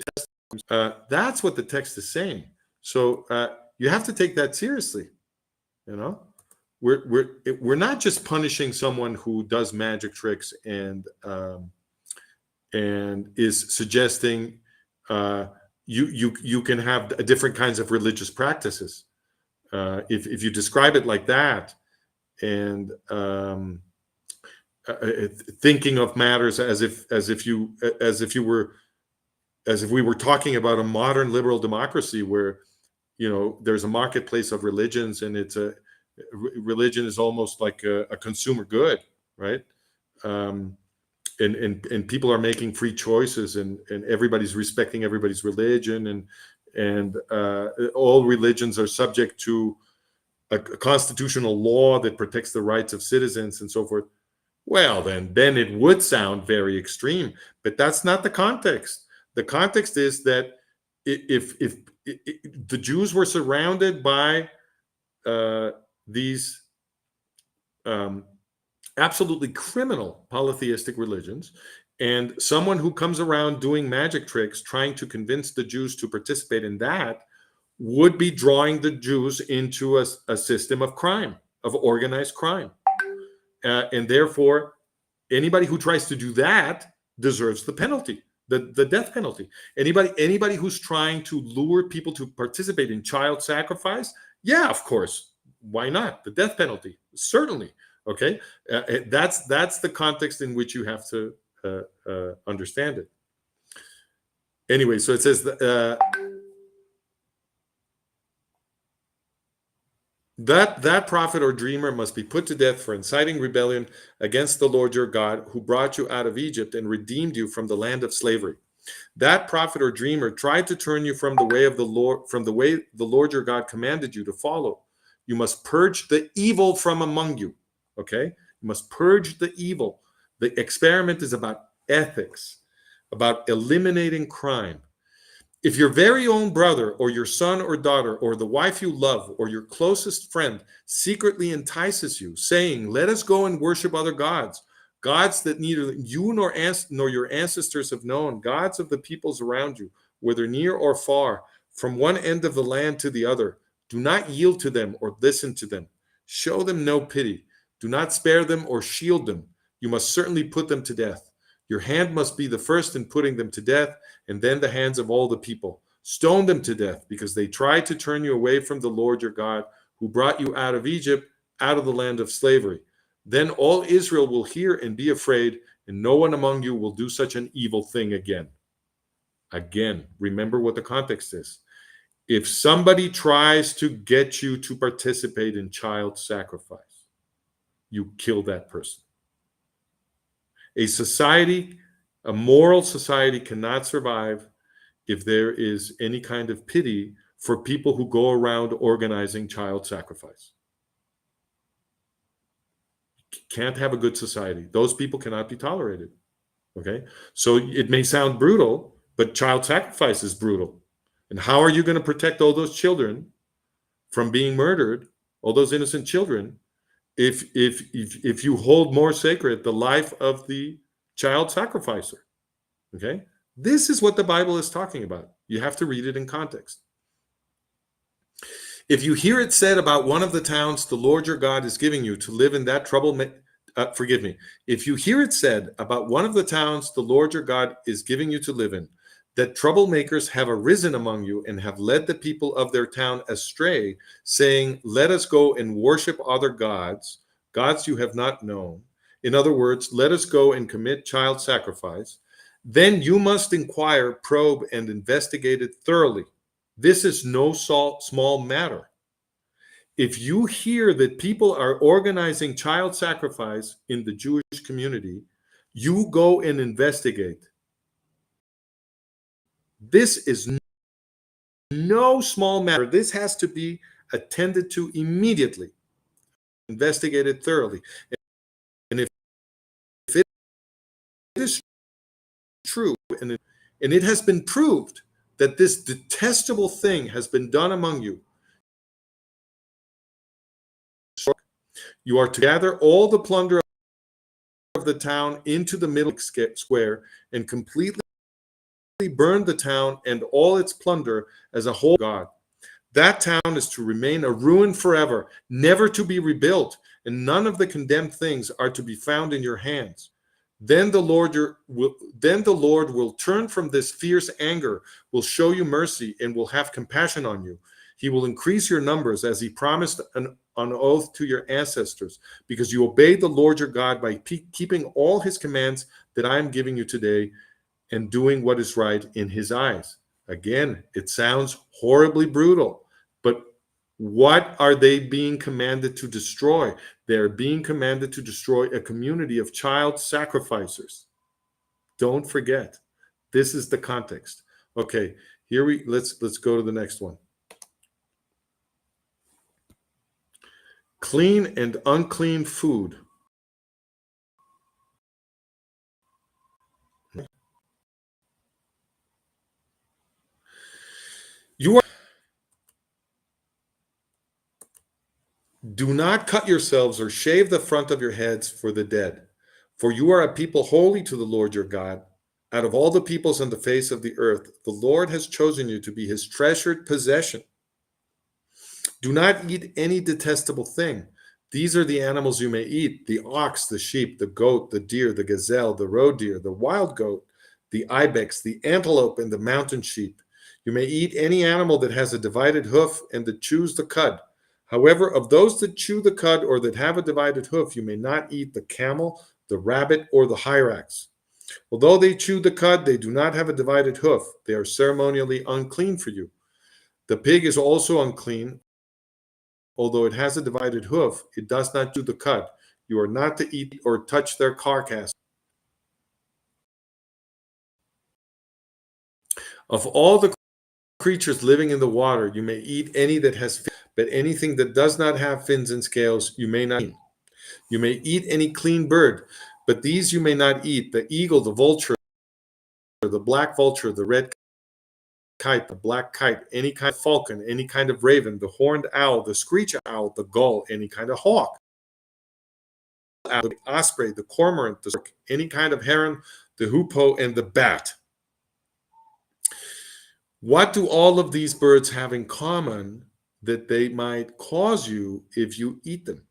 that's what the text is saying. So you have to take that seriously. You know, we're not just punishing someone who does magic tricks and is suggesting you can have different kinds of religious practices. If you describe it like that, and thinking of matters as if we were talking about a modern liberal democracy where there's a marketplace of religions, and religion is almost like a consumer good, right? And people are making free choices, and everybody's respecting everybody's religion, and all religions are subject to a constitutional law that protects the rights of citizens and so forth. Well, then it would sound very extreme, but that's not the context. The context is that if the Jews were surrounded by these um, absolutely criminal polytheistic religions, and someone who comes around doing magic tricks trying to convince the Jews to participate in that would be drawing the Jews into a system of crime, of organized crime. And therefore, anybody who tries to do that deserves the penalty, the death penalty. Anybody who's trying to lure people to participate in child sacrifice, yeah, of course, why not? The death penalty, certainly. Okay, that's the context in which you have to understand it. Anyway, so it says that prophet or dreamer must be put to death for inciting rebellion against the Lord your God, who brought you out of Egypt and redeemed you from the land of slavery. That prophet or dreamer tried to turn you from the way of the Lord, from the way the Lord your God commanded you to follow. You must purge the evil from among you. Okay? You must purge the evil. The experiment is about ethics, about eliminating crime. If your very own brother or your son or daughter or the wife you love or your closest friend secretly entices you, saying, "Let us go and worship other gods, gods that neither you nor your ancestors have known, gods of the peoples around you, whether near or far, from one end of the land to the other, do not yield to them or listen to them. Show them no pity. Do not spare them or shield them. You must certainly put them to death. Your hand must be the first in putting them to death, and then the hands of all the people. Stone them to death, because they tried to turn you away from the Lord your God, who brought you out of Egypt, out of the land of slavery. Then all Israel will hear and be afraid, and no one among you will do such an evil thing again." Again, remember what the context is. If somebody tries to get you to participate in child sacrifice, you kill that person. A society, a moral society, cannot survive if there is any kind of pity for people who go around organizing child sacrifice. Can't have a good society. Those people cannot be tolerated. Okay? So it may sound brutal, but child sacrifice is brutal. And how are you going to protect all those children from being murdered, all those innocent children, if you hold more sacred the life of the child sacrificer? Okay? This is what the Bible is talking about. You have to read it in context. If you hear it said about one of the towns the Lord your God is giving you to live in that if you hear it said about one of the towns the Lord your God is giving you to live in, that troublemakers have arisen among you and have led the people of their town astray, saying, "Let us go and worship other gods, gods you have not known." In other words, let us go and commit child sacrifice. Then you must inquire, probe, and investigate it thoroughly. This is no small matter. If you hear that people are organizing child sacrifice in the Jewish community, you go and investigate. This is no small matter. This has to be attended to immediately, investigated thoroughly. And if it is true, and it has been proved that this detestable thing has been done among you, you are to gather all the plunder of the town into the middle square and completely burn the town and all its plunder as a whole. God, that town is to remain a ruin forever, never to be rebuilt, and none of the condemned things are to be found in your hands. Then the Lord will turn from this fierce anger, will show you mercy, and will have compassion on you. He will increase your numbers as he promised on oath to your ancestors, because you obeyed the Lord your God by keeping all his commands that I am giving you today and doing what is right in his eyes. Again, it sounds horribly brutal, but what are they being commanded to destroy? They're being commanded to destroy a community of child sacrificers. Don't forget, this is the context. Okay, let's go to the next one. Clean and unclean food You are, do not cut yourselves or shave the front of your heads for the dead, for you are a people holy to the Lord your God. Out of all the peoples on the face of the earth, the Lord has chosen you to be his treasured possession. Do not eat any detestable thing. These are the animals you may eat: the ox, the sheep, the goat, the deer, the gazelle, the roe deer, the wild goat, the ibex, the antelope, and the mountain sheep. You may eat any animal that has a divided hoof and that chews the cud. However, of those that chew the cud or that have a divided hoof, you may not eat the camel, the rabbit, or the hyrax. Although they chew the cud, they do not have a divided hoof. They are ceremonially unclean for you. The pig is also unclean. Although it has a divided hoof, it does not chew the cud. You are not to eat or touch their carcass. Of all the creatures living in the water, you may eat any that has fins, but anything that does not have fins and scales, you may not eat. You may eat any clean bird, but these you may not eat: the eagle, the vulture, the black vulture, the red kite, the black kite, any kind of falcon, any kind of raven, the horned owl, the screech owl, the gull, any kind of hawk, the osprey, the cormorant, the stork, any kind of heron, the hoopoe, and the bat. What do all of these birds have in common that they might cause you if you eat them?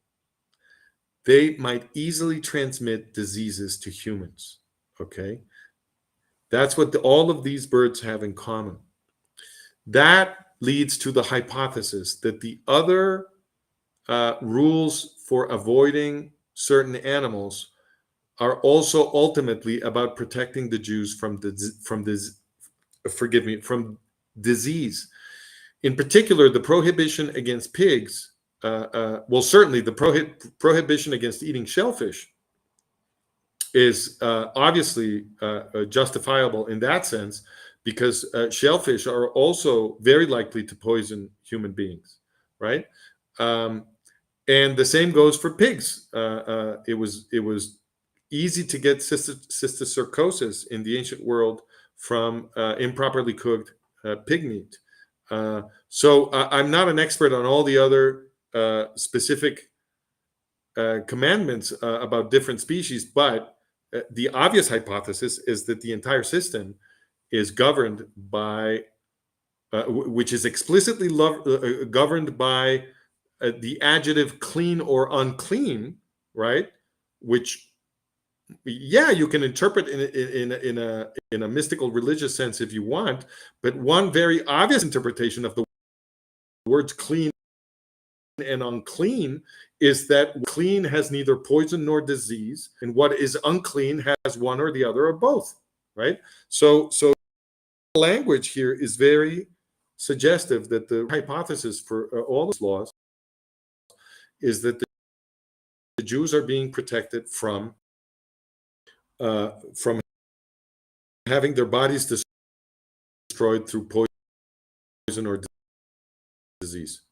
They might easily transmit diseases to humans. Okay? That's what all of these birds have in common. That leads to the hypothesis that the other rules for avoiding certain animals are also ultimately about protecting the Jews from disease. In particular, the prohibition against pigs. Well, certainly the prohibition against eating shellfish is obviously justifiable in that sense, because shellfish are also very likely to poison human beings, right? And the same goes for pigs. It was easy to get cysticercosis in the ancient world from improperly cooked pig meat. So I'm not an expert on all the other specific commandments about different species, but the obvious hypothesis is that the entire system is governed by, which is explicitly governed by the adjective clean or unclean, right? Which, yeah, you can interpret in a mystical religious sense if you want, but one very obvious interpretation of the words clean and unclean is that clean has neither poison nor disease, and what is unclean has one or the other or both, right? So language here is very suggestive that the hypothesis for all these laws is that the Jews are being protected from having their bodies destroyed through poison or disease.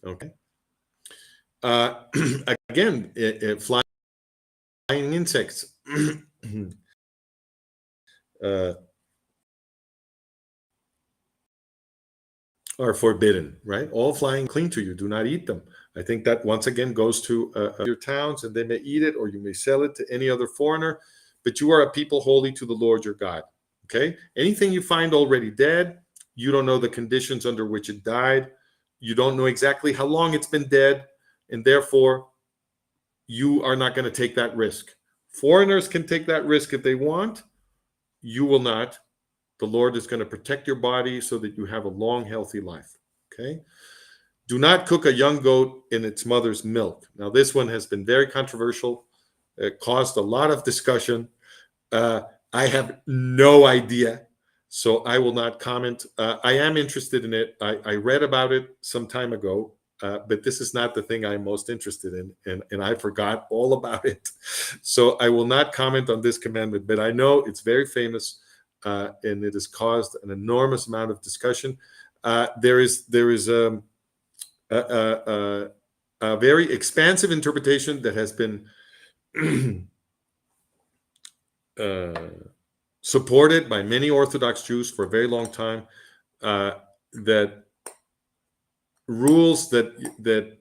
Okay. Again, flying insects are forbidden, right? All flying clean to you, do not eat them. I think that once again goes to your towns, and they may eat it or you may sell it to any other foreigner, but you are a people holy to the Lord your God. Okay? Anything you find already dead, you don't know the conditions under which it died, you don't know exactly how long it's been dead, and therefore you are not going to take that risk. Foreigners can take that risk if they want. You will not. The Lord is going to protect your body so that you have a long, healthy life. Okay? Do not cook a young goat in its mother's milk. Now, this one has been very controversial. It caused a lot of discussion. I have no idea, so I will not comment. I am interested in it. I read about it some time ago, but this is not the thing I'm most interested in, and I forgot all about it. So I will not comment on this commandment, but I know it's very famous, and it has caused an enormous amount of discussion. There is a very expansive interpretation that has been supported by many Orthodox Jews for a very long time. that rules that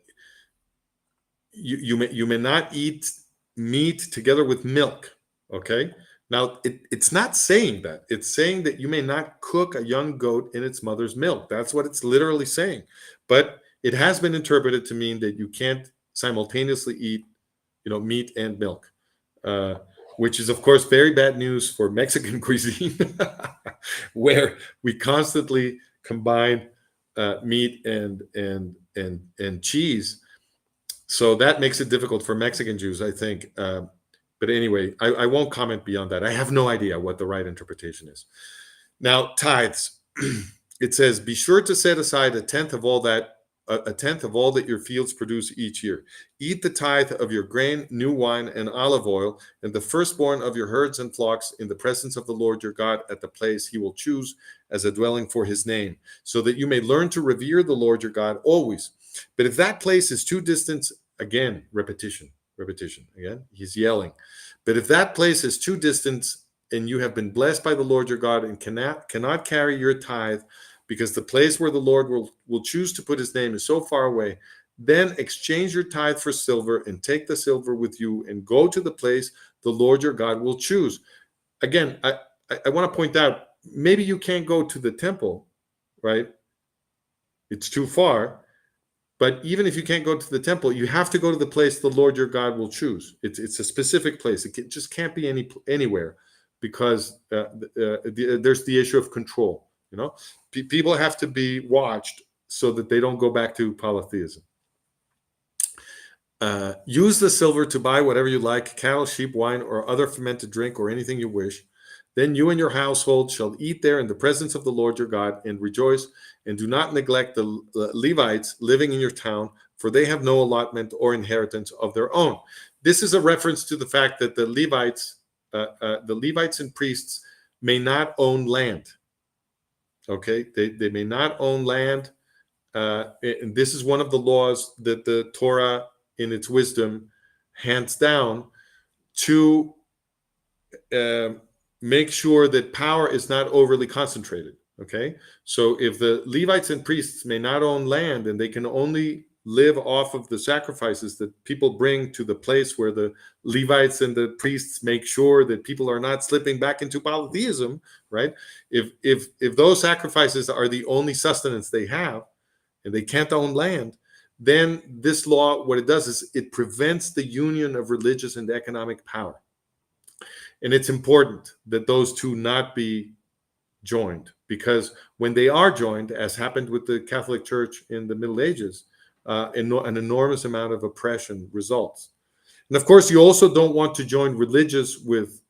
you may not eat meat together with milk. Okay. Now it's not saying that. It's saying that you may not cook a young goat in its mother's milk. That's what it's literally saying. But it has been interpreted to mean that you can't simultaneously eat, meat and milk, uh, which is of course very bad news for Mexican cuisine, where we constantly combine meat and cheese. So that makes it difficult for Mexican Jews, I think. But anyway, I won't comment beyond that. I have no idea what the right interpretation is. Now, tithes. It says, "Be sure to set aside a tenth of all that your fields produce each year. Eat the tithe of your grain, new wine, and olive oil, and the firstborn of your herds and flocks in the presence of the Lord your God at the place he will choose as a dwelling for his name, so that you may learn to revere the Lord your God always. But if that place is too distant," again, repetition, again, he's yelling. "But if that place is too distant and you have been blessed by the Lord your God and cannot carry your tithe, because the place where the Lord will choose to put his name is so far away, then exchange your tithe for silver and take the silver with you and go to the place the Lord your God will choose." Again, I want to point out, maybe you can't go to the temple, right? It's too far. But even if you can't go to the temple, you have to go to the place the Lord your God will choose. It's a specific place. Just can't be anywhere, because there's the issue of control. People have to be watched so that they don't go back to polytheism. Use the silver to buy whatever you like, cattle, sheep, wine, or other fermented drink, or anything you wish. Then you and your household shall eat there in the presence of the Lord your God and rejoice, and do not neglect the Levites living in your town, for they have no allotment or inheritance of their own. This is a reference to the fact that the Levites and priests may not own land. Okay, they may not own land, and this is one of the laws that the Torah, in its wisdom, hands down to make sure that power is not overly concentrated. Okay, so if the Levites and priests may not own land and they can only live off of the sacrifices that people bring to the place where the Levites and the priests make sure that people are not slipping back into polytheism, right? If those sacrifices are the only sustenance they have and they can't own land, then this law, what it does is it prevents the union of religious and economic power. And it's important that those two not be joined, because when they are joined, as happened with the Catholic Church in the Middle Ages, an enormous amount of oppression results. And of course, you also don't want to join religious with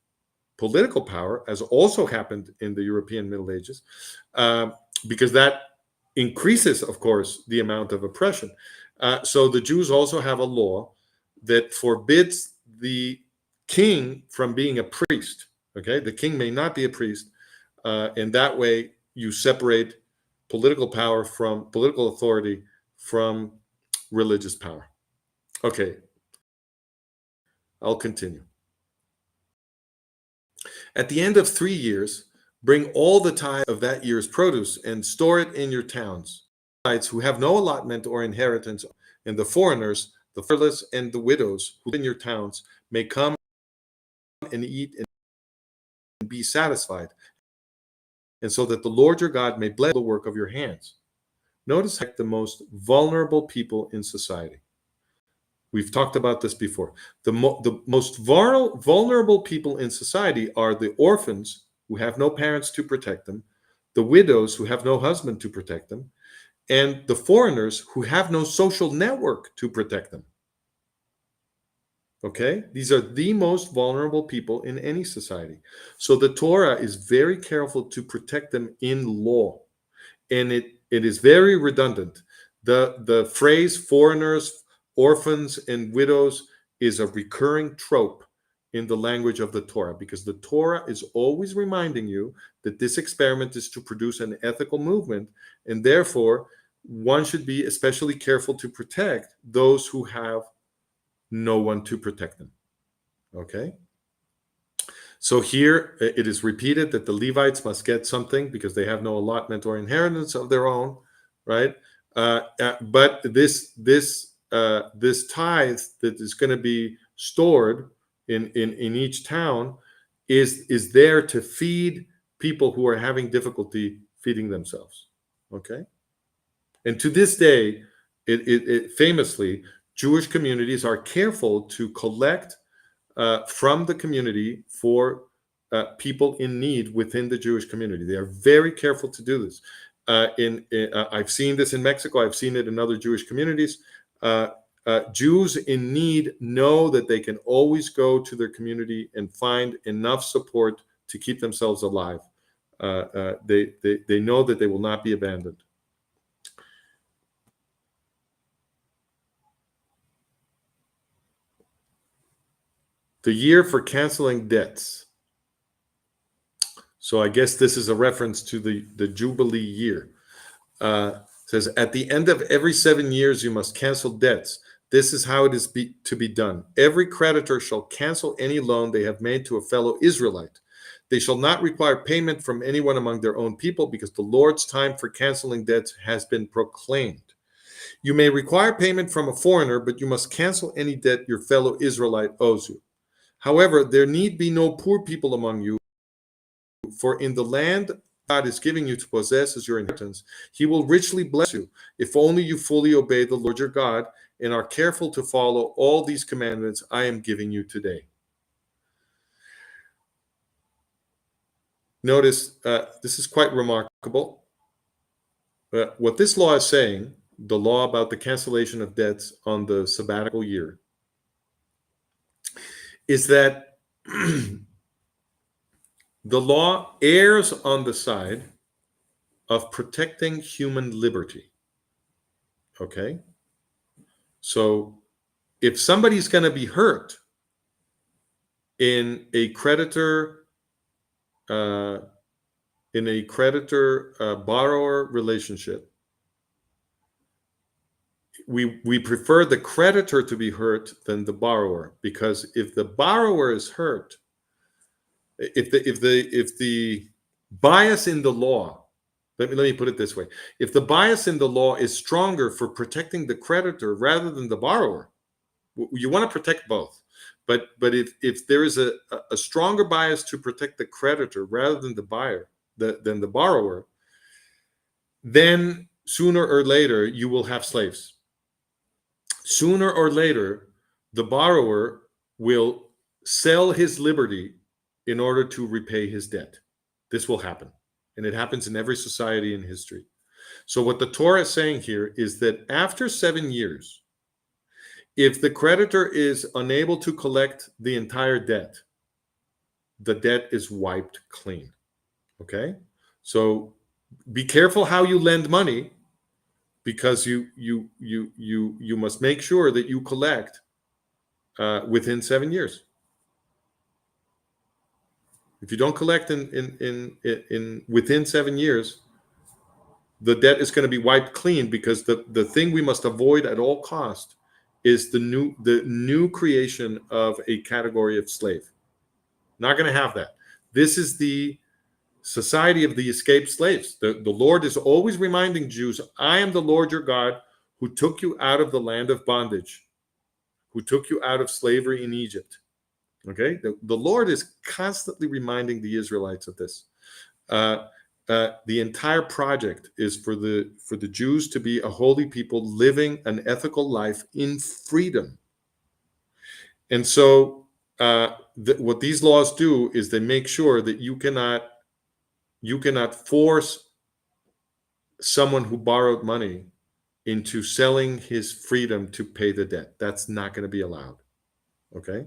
political power, as also happened in the European Middle Ages, because that increases, of course, the amount of oppression. So the Jews also have a law that forbids the king from being a priest. Okay, the king may not be a priest, and that way you separate political authority from religious power. Okay, I'll continue. At the end of 3 years, bring all the tithe of that year's produce and store it in your towns. Who have no allotment or inheritance, and the foreigners, the fatherless, and the widows who live in your towns may come and eat and be satisfied, and so that the Lord your God may bless the work of your hands. Notice the most vulnerable people in society. We've talked about this before. The most vulnerable people in society are the orphans who have no parents to protect them, the widows who have no husband to protect them, and the foreigners who have no social network to protect them. Okay? These are the most vulnerable people in any society. So the Torah is very careful to protect them in law. And it is very redundant. The phrase foreigners, orphans, and widows is a recurring trope in the language of the Torah, because the Torah is always reminding you that this experiment is to produce an ethical movement, and therefore one should be especially careful to protect those who have no one to protect them. Okay? So here it is repeated that the Levites must get something because they have no allotment or inheritance of their own, right? But this tithe that is going to be stored in each town is there to feed people who are having difficulty feeding themselves. Okay, and to this day, it famously, Jewish communities are careful to collect from the community for people in need within the Jewish community. They are very careful to do this. I've seen this in Mexico. I've seen it in other Jewish communities. Jews in need know that they can always go to their community and find enough support to keep themselves alive. They know that they will not be abandoned. The year for canceling debts. So I guess this is a reference to the Jubilee year. Says, at the end of every 7 years, you must cancel debts. This is how it is to be done. Every creditor shall cancel any loan they have made to a fellow Israelite. They shall not require payment from anyone among their own people, because the Lord's time for canceling debts has been proclaimed. You may require payment from a foreigner, but you must cancel any debt your fellow Israelite owes you. However, there need be no poor people among you, for in the land God is giving you to possess as your inheritance, he will richly bless you, if only you fully obey the Lord your God and are careful to follow all these commandments I am giving you today. Notice, this is quite remarkable. What this law is saying, the law about the cancellation of debts on the sabbatical year, is that the law errs on the side of protecting human liberty. Okay? So if somebody's going to be hurt in a creditor borrower relationship, we prefer the creditor to be hurt than the borrower, because if the borrower is hurt, if the bias in the law, let me put it this way, if the bias in the law is stronger for protecting the creditor rather than the borrower, you want to protect both. But if there is a stronger bias to protect the creditor rather than the borrower, then sooner or later you will have slaves. Sooner or later, the borrower will sell his liberty in order to repay his debt. This will happen, and it happens in every society in history. So what the Torah is saying here is that after 7 years, if the creditor is unable to collect the entire debt, the debt is wiped clean. Okay? So be careful how you lend money, because you must make sure that you collect within 7 years. If you don't collect in within 7 years, the debt is going to be wiped clean, because the thing we must avoid at all cost is the new creation of a category of slave. Not going to have that. This is the society of the escaped slaves. The Lord is always reminding Jews, I am the Lord your God, who took you out of the land of bondage, who took you out of slavery in Egypt. Okay? The Lord is constantly reminding the Israelites of this. The entire project is for the Jews to be a holy people living an ethical life in freedom. And so what these laws do is they make sure that you cannot force someone who borrowed money into selling his freedom to pay the debt. That's not going to be allowed. Okay?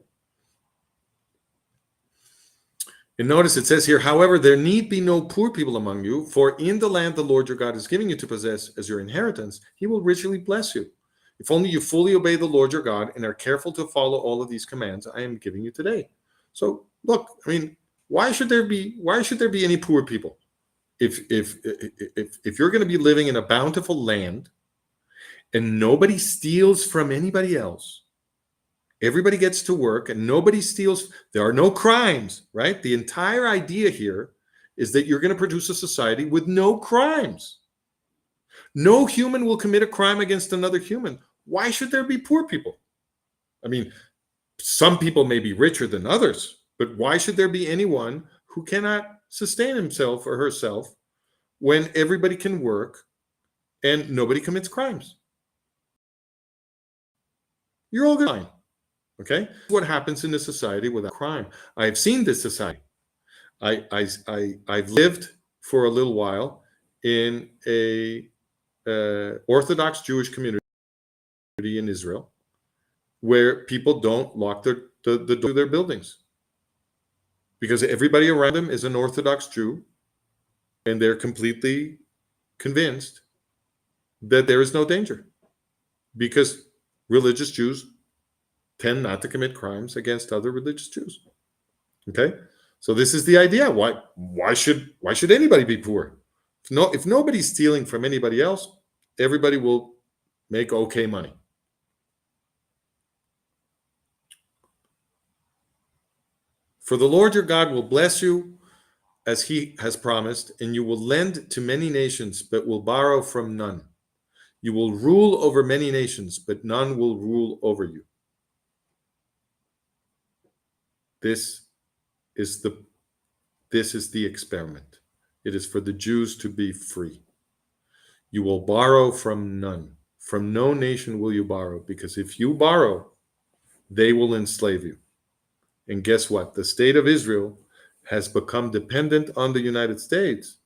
And notice it says here, however, there need be no poor people among you, for in the land the Lord your God is giving you to possess as your inheritance, he will richly bless you, if only you fully obey the Lord your God and are careful to follow all of these commands I am giving you today. So look, I mean, why should there be any poor people? If you're going to be living in a bountiful land and nobody steals from anybody else, Everybody gets to work and nobody steals. There are no crimes, right? The entire idea here is that you're going to produce a society with no crimes. No human will commit a crime against another human. Why should there be poor people? I mean, some people may be richer than others, but why should there be anyone who cannot sustain himself or herself when everybody can work and nobody commits crimes? You're all fine. Okay? What happens in a society without crime? I've seen this society. I've lived for a little while in a Orthodox Jewish community in Israel, where people don't lock the door to their buildings because everybody around them is an Orthodox Jew, and they're completely convinced that there is no danger because religious Jews tend not to commit crimes against other religious Jews. Okay, so this is the idea. Why should anybody be poor? If nobody's stealing from anybody else, everybody will make okay money. For the Lord your God will bless you as he has promised, and you will lend to many nations, but will borrow from none. You will rule over many nations, but none will rule over you. This is the experiment. It is for the Jews to be free. You will borrow from none. From no nation will you borrow, because if you borrow, they will enslave you. And guess what? The state of Israel has become dependent on the United States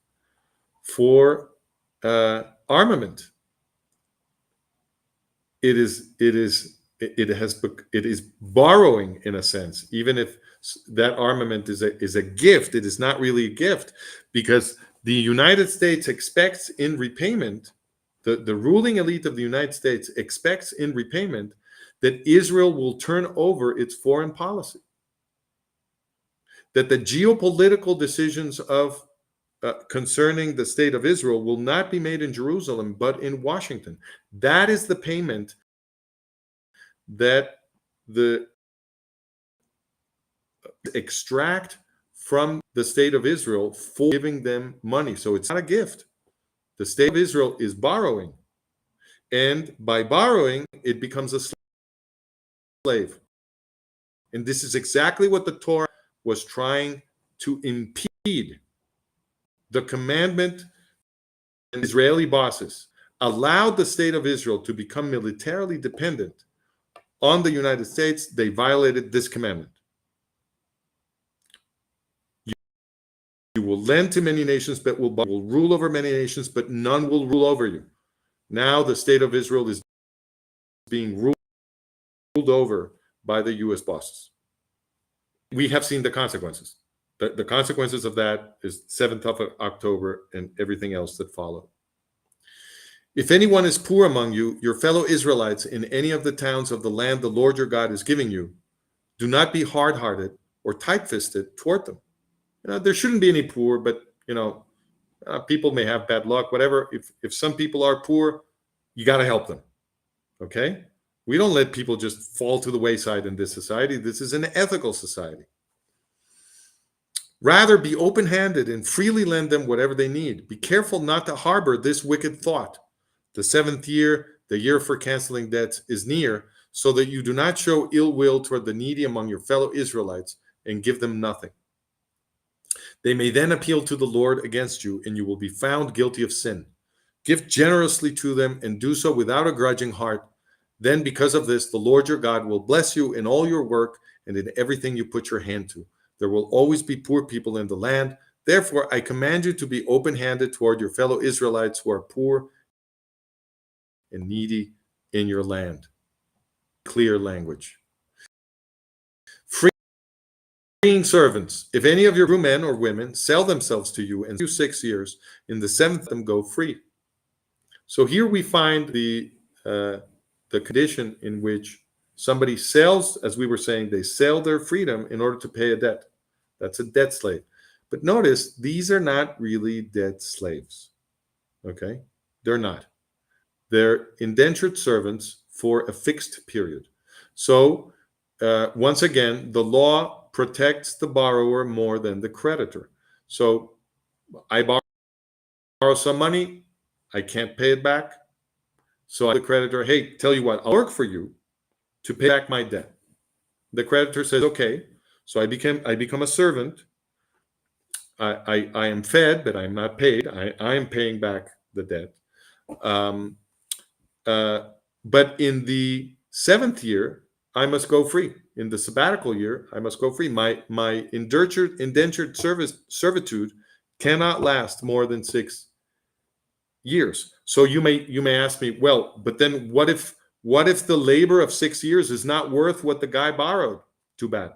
for armament. It is borrowing in a sense, even if that armament is a gift. It is not really a gift, because the United States expects in repayment, the ruling elite of the United States expects in repayment that Israel will turn over its foreign policy, that the geopolitical decisions of concerning the state of Israel will not be made in Jerusalem, but in Washington. That is the payment that the extract from the state of Israel for giving them money. So it's not a gift. The state of Israel is borrowing. And by borrowing, it becomes a slave. And this is exactly what the Torah was trying to impede. The commandment and Israeli bosses allowed the state of Israel to become militarily dependent on the United States. They violated this commandment. You will lend to many nations, but will rule over many nations, but none will rule over you. Now the state of Israel is being ruled over by the U.S. bosses. We have seen the consequences. The consequences of that is 7th of October and everything else that followed. If anyone is poor among you, your fellow Israelites, in any of the towns of the land the Lord your God is giving you, do not be hard-hearted or tight-fisted toward them. There shouldn't be any poor, but people may have bad luck, whatever. If some people are poor, you got to help them. Okay? We don't let people just fall to the wayside in this society. This is an ethical society. Rather, be open-handed and freely lend them whatever they need. Be careful not to harbor this wicked thought. The 7th year, the year for canceling debts, is near, so that you do not show ill will toward the needy among your fellow Israelites and give them nothing. They may then appeal to the Lord against you, and you will be found guilty of sin. Give generously to them and do so without a grudging heart. Then, because of this, the Lord your God will bless you in all your work and in everything you put your hand to. There will always be poor people in the land. Therefore, I command you to be open-handed toward your fellow Israelites who are poor and needy in your land. Clear language. Freeing servants. If any of your men or women sell themselves to you in 6 years, in the 7th them go free. So here we find the condition in which somebody sells, as we were saying, they sell their freedom in order to pay a debt. That's a debt slave. But notice, these are not really debt slaves. Okay? They're not. They're indentured servants for a fixed period. So once again, the law protects the borrower more than the creditor. So I borrow some money, I can't pay it back. So I tell the creditor, hey, tell you what, I'll work for you to pay back my debt. The creditor says, okay. So I become a servant. I am fed, but I'm not paid. I am paying back the debt. Um, but in the seventh year, I must go free. In the sabbatical year, I must go free. My indentured servitude cannot last more than 6 years. So you may ask me, well, but then what if the labor of 6 years is not worth what the guy borrowed? Too bad.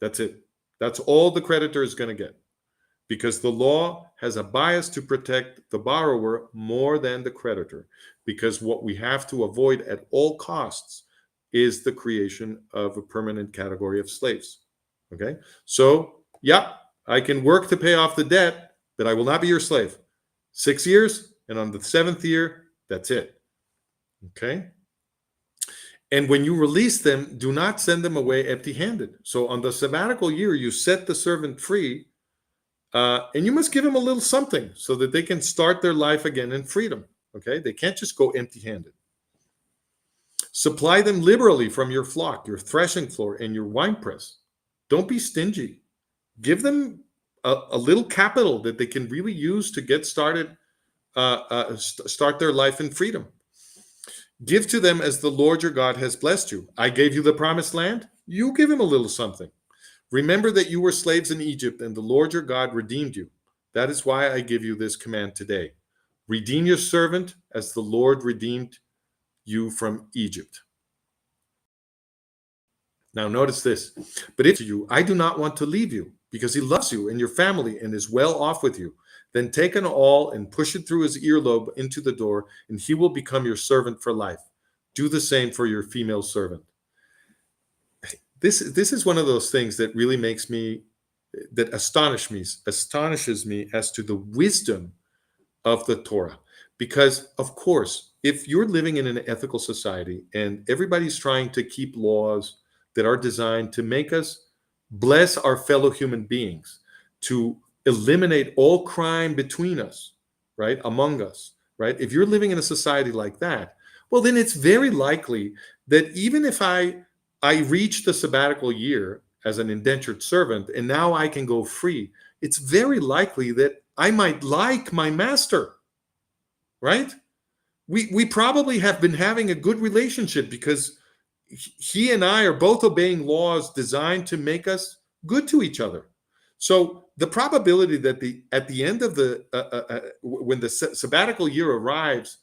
That's it. That's all the creditor is going to get, because the law has a bias to protect the borrower more than the creditor, because what we have to avoid at all costs is the creation of a permanent category of slaves. Okay? So, yeah, I can work to pay off the debt, but I will not be your slave. 6 years, and on the 7th year, that's it. Okay? And when you release them, do not send them away empty-handed. So on the sabbatical year, you set the servant free, and you must give them a little something so that they can start their life again in freedom. Okay? They can't just go empty-handed. Supply them liberally from your flock, your threshing floor, and your winepress. Don't be stingy. Give them a little capital that they can really use to get started, start their life in freedom. Give to them as the Lord your God has blessed you. I gave you the promised land. You give him a little something. Remember that you were slaves in Egypt, and the Lord your God redeemed you. That is why I give you this command today. Redeem your servant as the Lord redeemed you from Egypt. Now notice this. But if to you, I do not want to leave you, because he loves you and your family and is well off with you. Then take an awl and push it through his earlobe into the door, and he will become your servant for life. Do the same for your female servant. This is one of those things that really astonishes me as to the wisdom of the Torah. Because, of course, if you're living in an ethical society and everybody's trying to keep laws that are designed to make us bless our fellow human beings, to eliminate all crime between us, right, among us, right? If you're living in a society like that, well, then it's very likely that even if I reach the sabbatical year as an indentured servant and now I can go free, it's very likely that I might like my master, right? We probably have been having a good relationship because he and I are both obeying laws designed to make us good to each other. So the probability that at the end of when the sabbatical year arrives,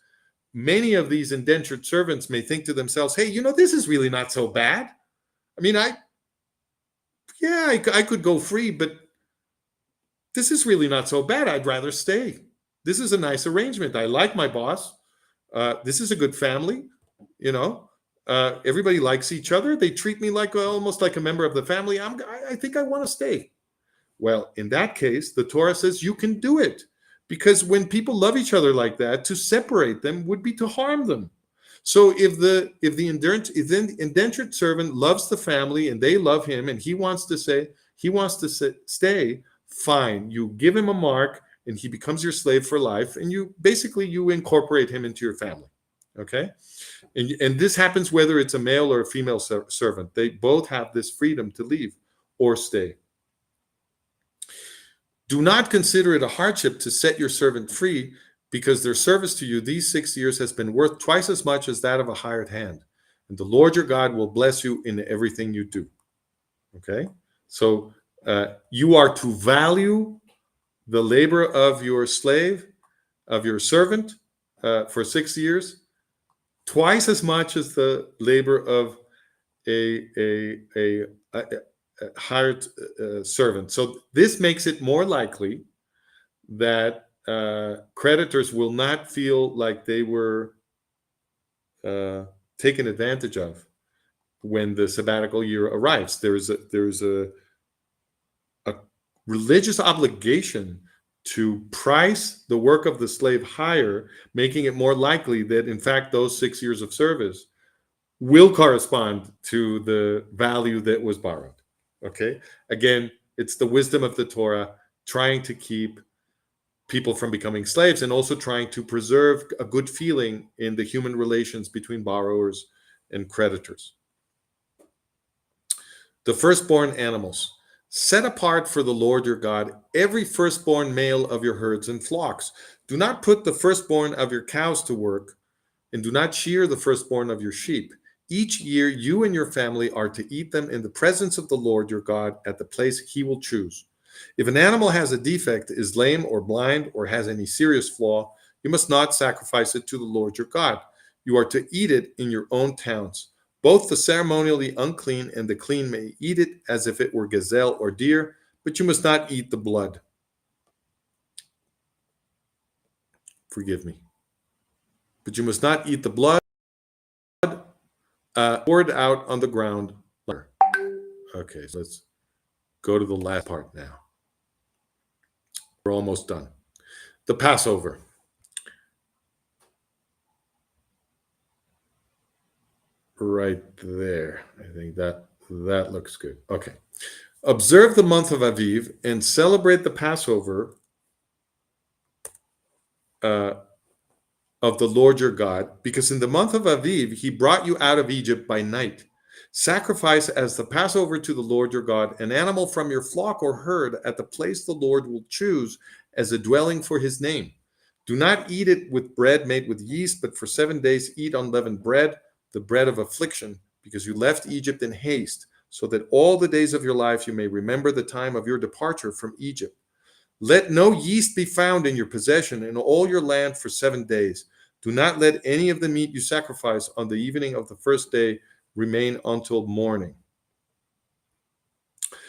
many of these indentured servants may think to themselves, hey, this is really not so bad. I mean, I could go free, but this is really not so bad. I'd rather stay. This is a nice arrangement. I like my boss. This is a good family. Everybody likes each other. They treat me like almost like a member of the family. I think I want to stay. Well, in that case, the Torah says you can do it, because when people love each other like that, to separate them would be to harm them. So if the indentured servant loves the family and they love him and he wants to stay, fine. You give him a mark and he becomes your slave for life, and you incorporate him into your family. Okay? And this happens whether it's a male or a female servant. They both have this freedom to leave or stay. Do not consider it a hardship to set your servant free, because their service to you these 6 years has been worth twice as much as that of a hired hand. And the Lord your God will bless you in everything you do. Okay? So you are to value the labor of your slave, of your servant, for 6 years, twice as much as the labor of a hired servant. So this makes it more likely that creditors will not feel like they were taken advantage of when the sabbatical year arrives. There's a religious obligation to price the work of the slave higher, making it more likely that, in fact, those 6 years of service will correspond to the value that was borrowed. Okay? Again, it's the wisdom of the Torah trying to keep people from becoming slaves and also trying to preserve a good feeling in the human relations between borrowers and creditors. The firstborn animals. Set apart for the Lord your God every firstborn male of your herds and flocks. Do not put the firstborn of your cows to work, and do not shear the firstborn of your sheep. Each year you and your family are to eat them in the presence of the Lord your God at the place he will choose. If an animal has a defect, is lame or blind, or has any serious flaw, you must not sacrifice it to the Lord your God. You are to eat it in your own towns. Both the ceremonially unclean and the clean may eat it as if it were gazelle or deer, but you must not eat the blood. Forgive me. But you must not eat the blood poured out on the ground. Okay, so let's go to the last part now. We're almost done. The Passover. Right there. I think that looks good. Okay. Observe the month of Aviv and celebrate the Passover of the Lord your God, because in the month of Aviv he brought you out of Egypt by night. Sacrifice as the Passover to the Lord your God an animal from your flock or herd at the place the Lord will choose as a dwelling for his name. Do not eat it with bread made with yeast, but for 7 days eat unleavened bread, the bread of affliction, because you left Egypt in haste, so that all the days of your life you may remember the time of your departure from Egypt. Let no yeast be found in your possession in all your land for 7 days. Do not let any of the meat you sacrifice on the evening of the first day remain until morning.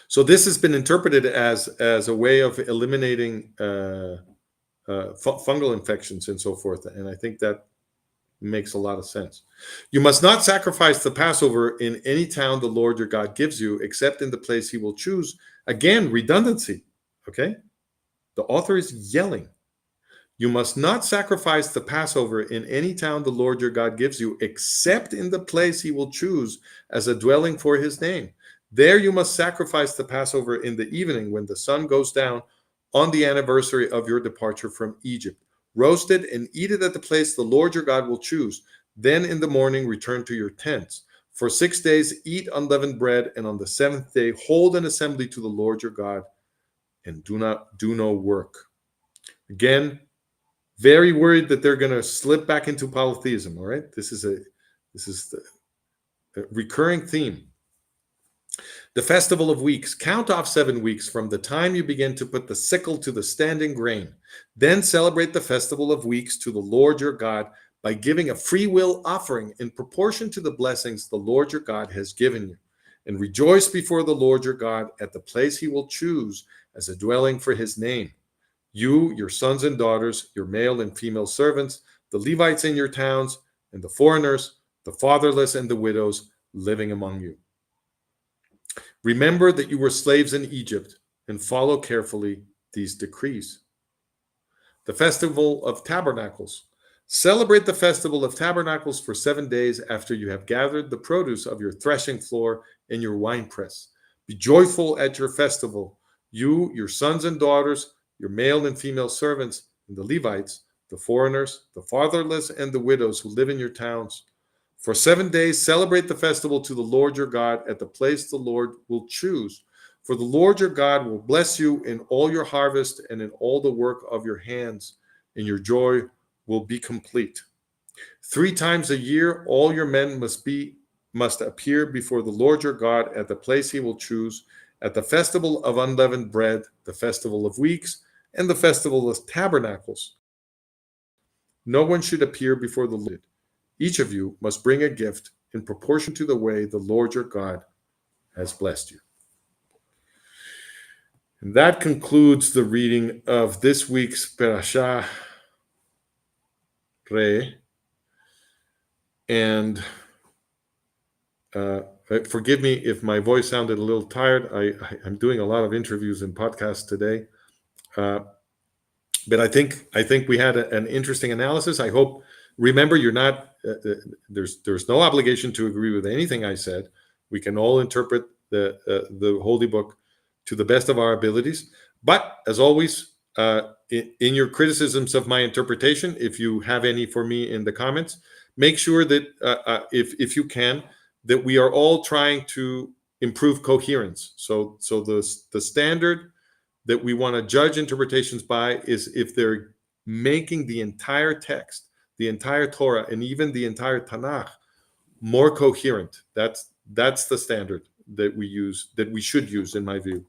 So this has been interpreted as a way of eliminating fungal infections and so forth. And I think that makes a lot of sense. You must not sacrifice the Passover in any town the Lord your God gives you, except in the place he will choose. Again, redundancy. Okay? The author is yelling. You must not sacrifice the Passover in any town the Lord your God gives you, except in the place he will choose as a dwelling for his name. There you must sacrifice the Passover in the evening when the sun goes down on the anniversary of your departure from Egypt. Roast it and eat it at the place the Lord your God will choose. Then in the morning return to your tents. For 6 days eat unleavened bread, and on the 7th day hold an assembly to the Lord your God, and do no work. Again, very worried that they're going to slip back into polytheism. All right, this is a recurring theme. The Festival of Weeks. Count off 7 weeks from the time you begin to put the sickle to the standing grain. Then celebrate the Festival of Weeks to the Lord your God by giving a free will offering in proportion to the blessings the Lord your God has given you. And rejoice before the Lord your God at the place he will choose as a dwelling for his name. You, your sons and daughters, your male and female servants, the Levites in your towns, and the foreigners, the fatherless and the widows living among you. Remember that you were slaves in Egypt, and follow carefully these decrees. The Festival of Tabernacles. Celebrate the Festival of Tabernacles for 7 days after you have gathered the produce of your threshing floor and your winepress. Be joyful at your festival, you, your sons and daughters, your male and female servants, and the Levites, the foreigners, the fatherless, and the widows who live in your towns. For 7 days, celebrate the festival to the Lord your God at the place the Lord will choose. For the Lord your God will bless you in all your harvest and in all the work of your hands, and your joy will be complete. 3 times a year, all your men must appear before the Lord your God at the place he will choose, at the festival of unleavened bread, the festival of weeks, and the festival of tabernacles. No one should appear before the Lord. Each of you must bring a gift in proportion to the way the Lord your God has blessed you. And that concludes the reading of this week's Parasha Re. And forgive me if my voice sounded a little tired. I'm doing a lot of interviews and podcasts today. But I think we had an interesting analysis. I hope Remember, you're not. There's no obligation to agree with anything I said. We can all interpret the holy book to the best of our abilities. But as always, in your criticisms of my interpretation, if you have any for me in the comments, make sure that if you can, that we are all trying to improve coherence. So the standard that we want to judge interpretations by is if they're making the entire text, the entire Torah, and even the entire Tanakh more coherent. That's the standard that we use, that we should use, in my view,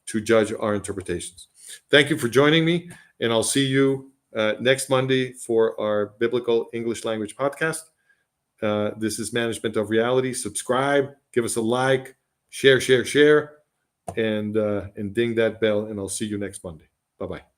to judge our interpretations. Thank you for joining me, and I'll see you next Monday for our Biblical English Language podcast. This is Management of Reality. Subscribe, give us a like, share, and ding that bell, and I'll see you next Monday. Bye-bye.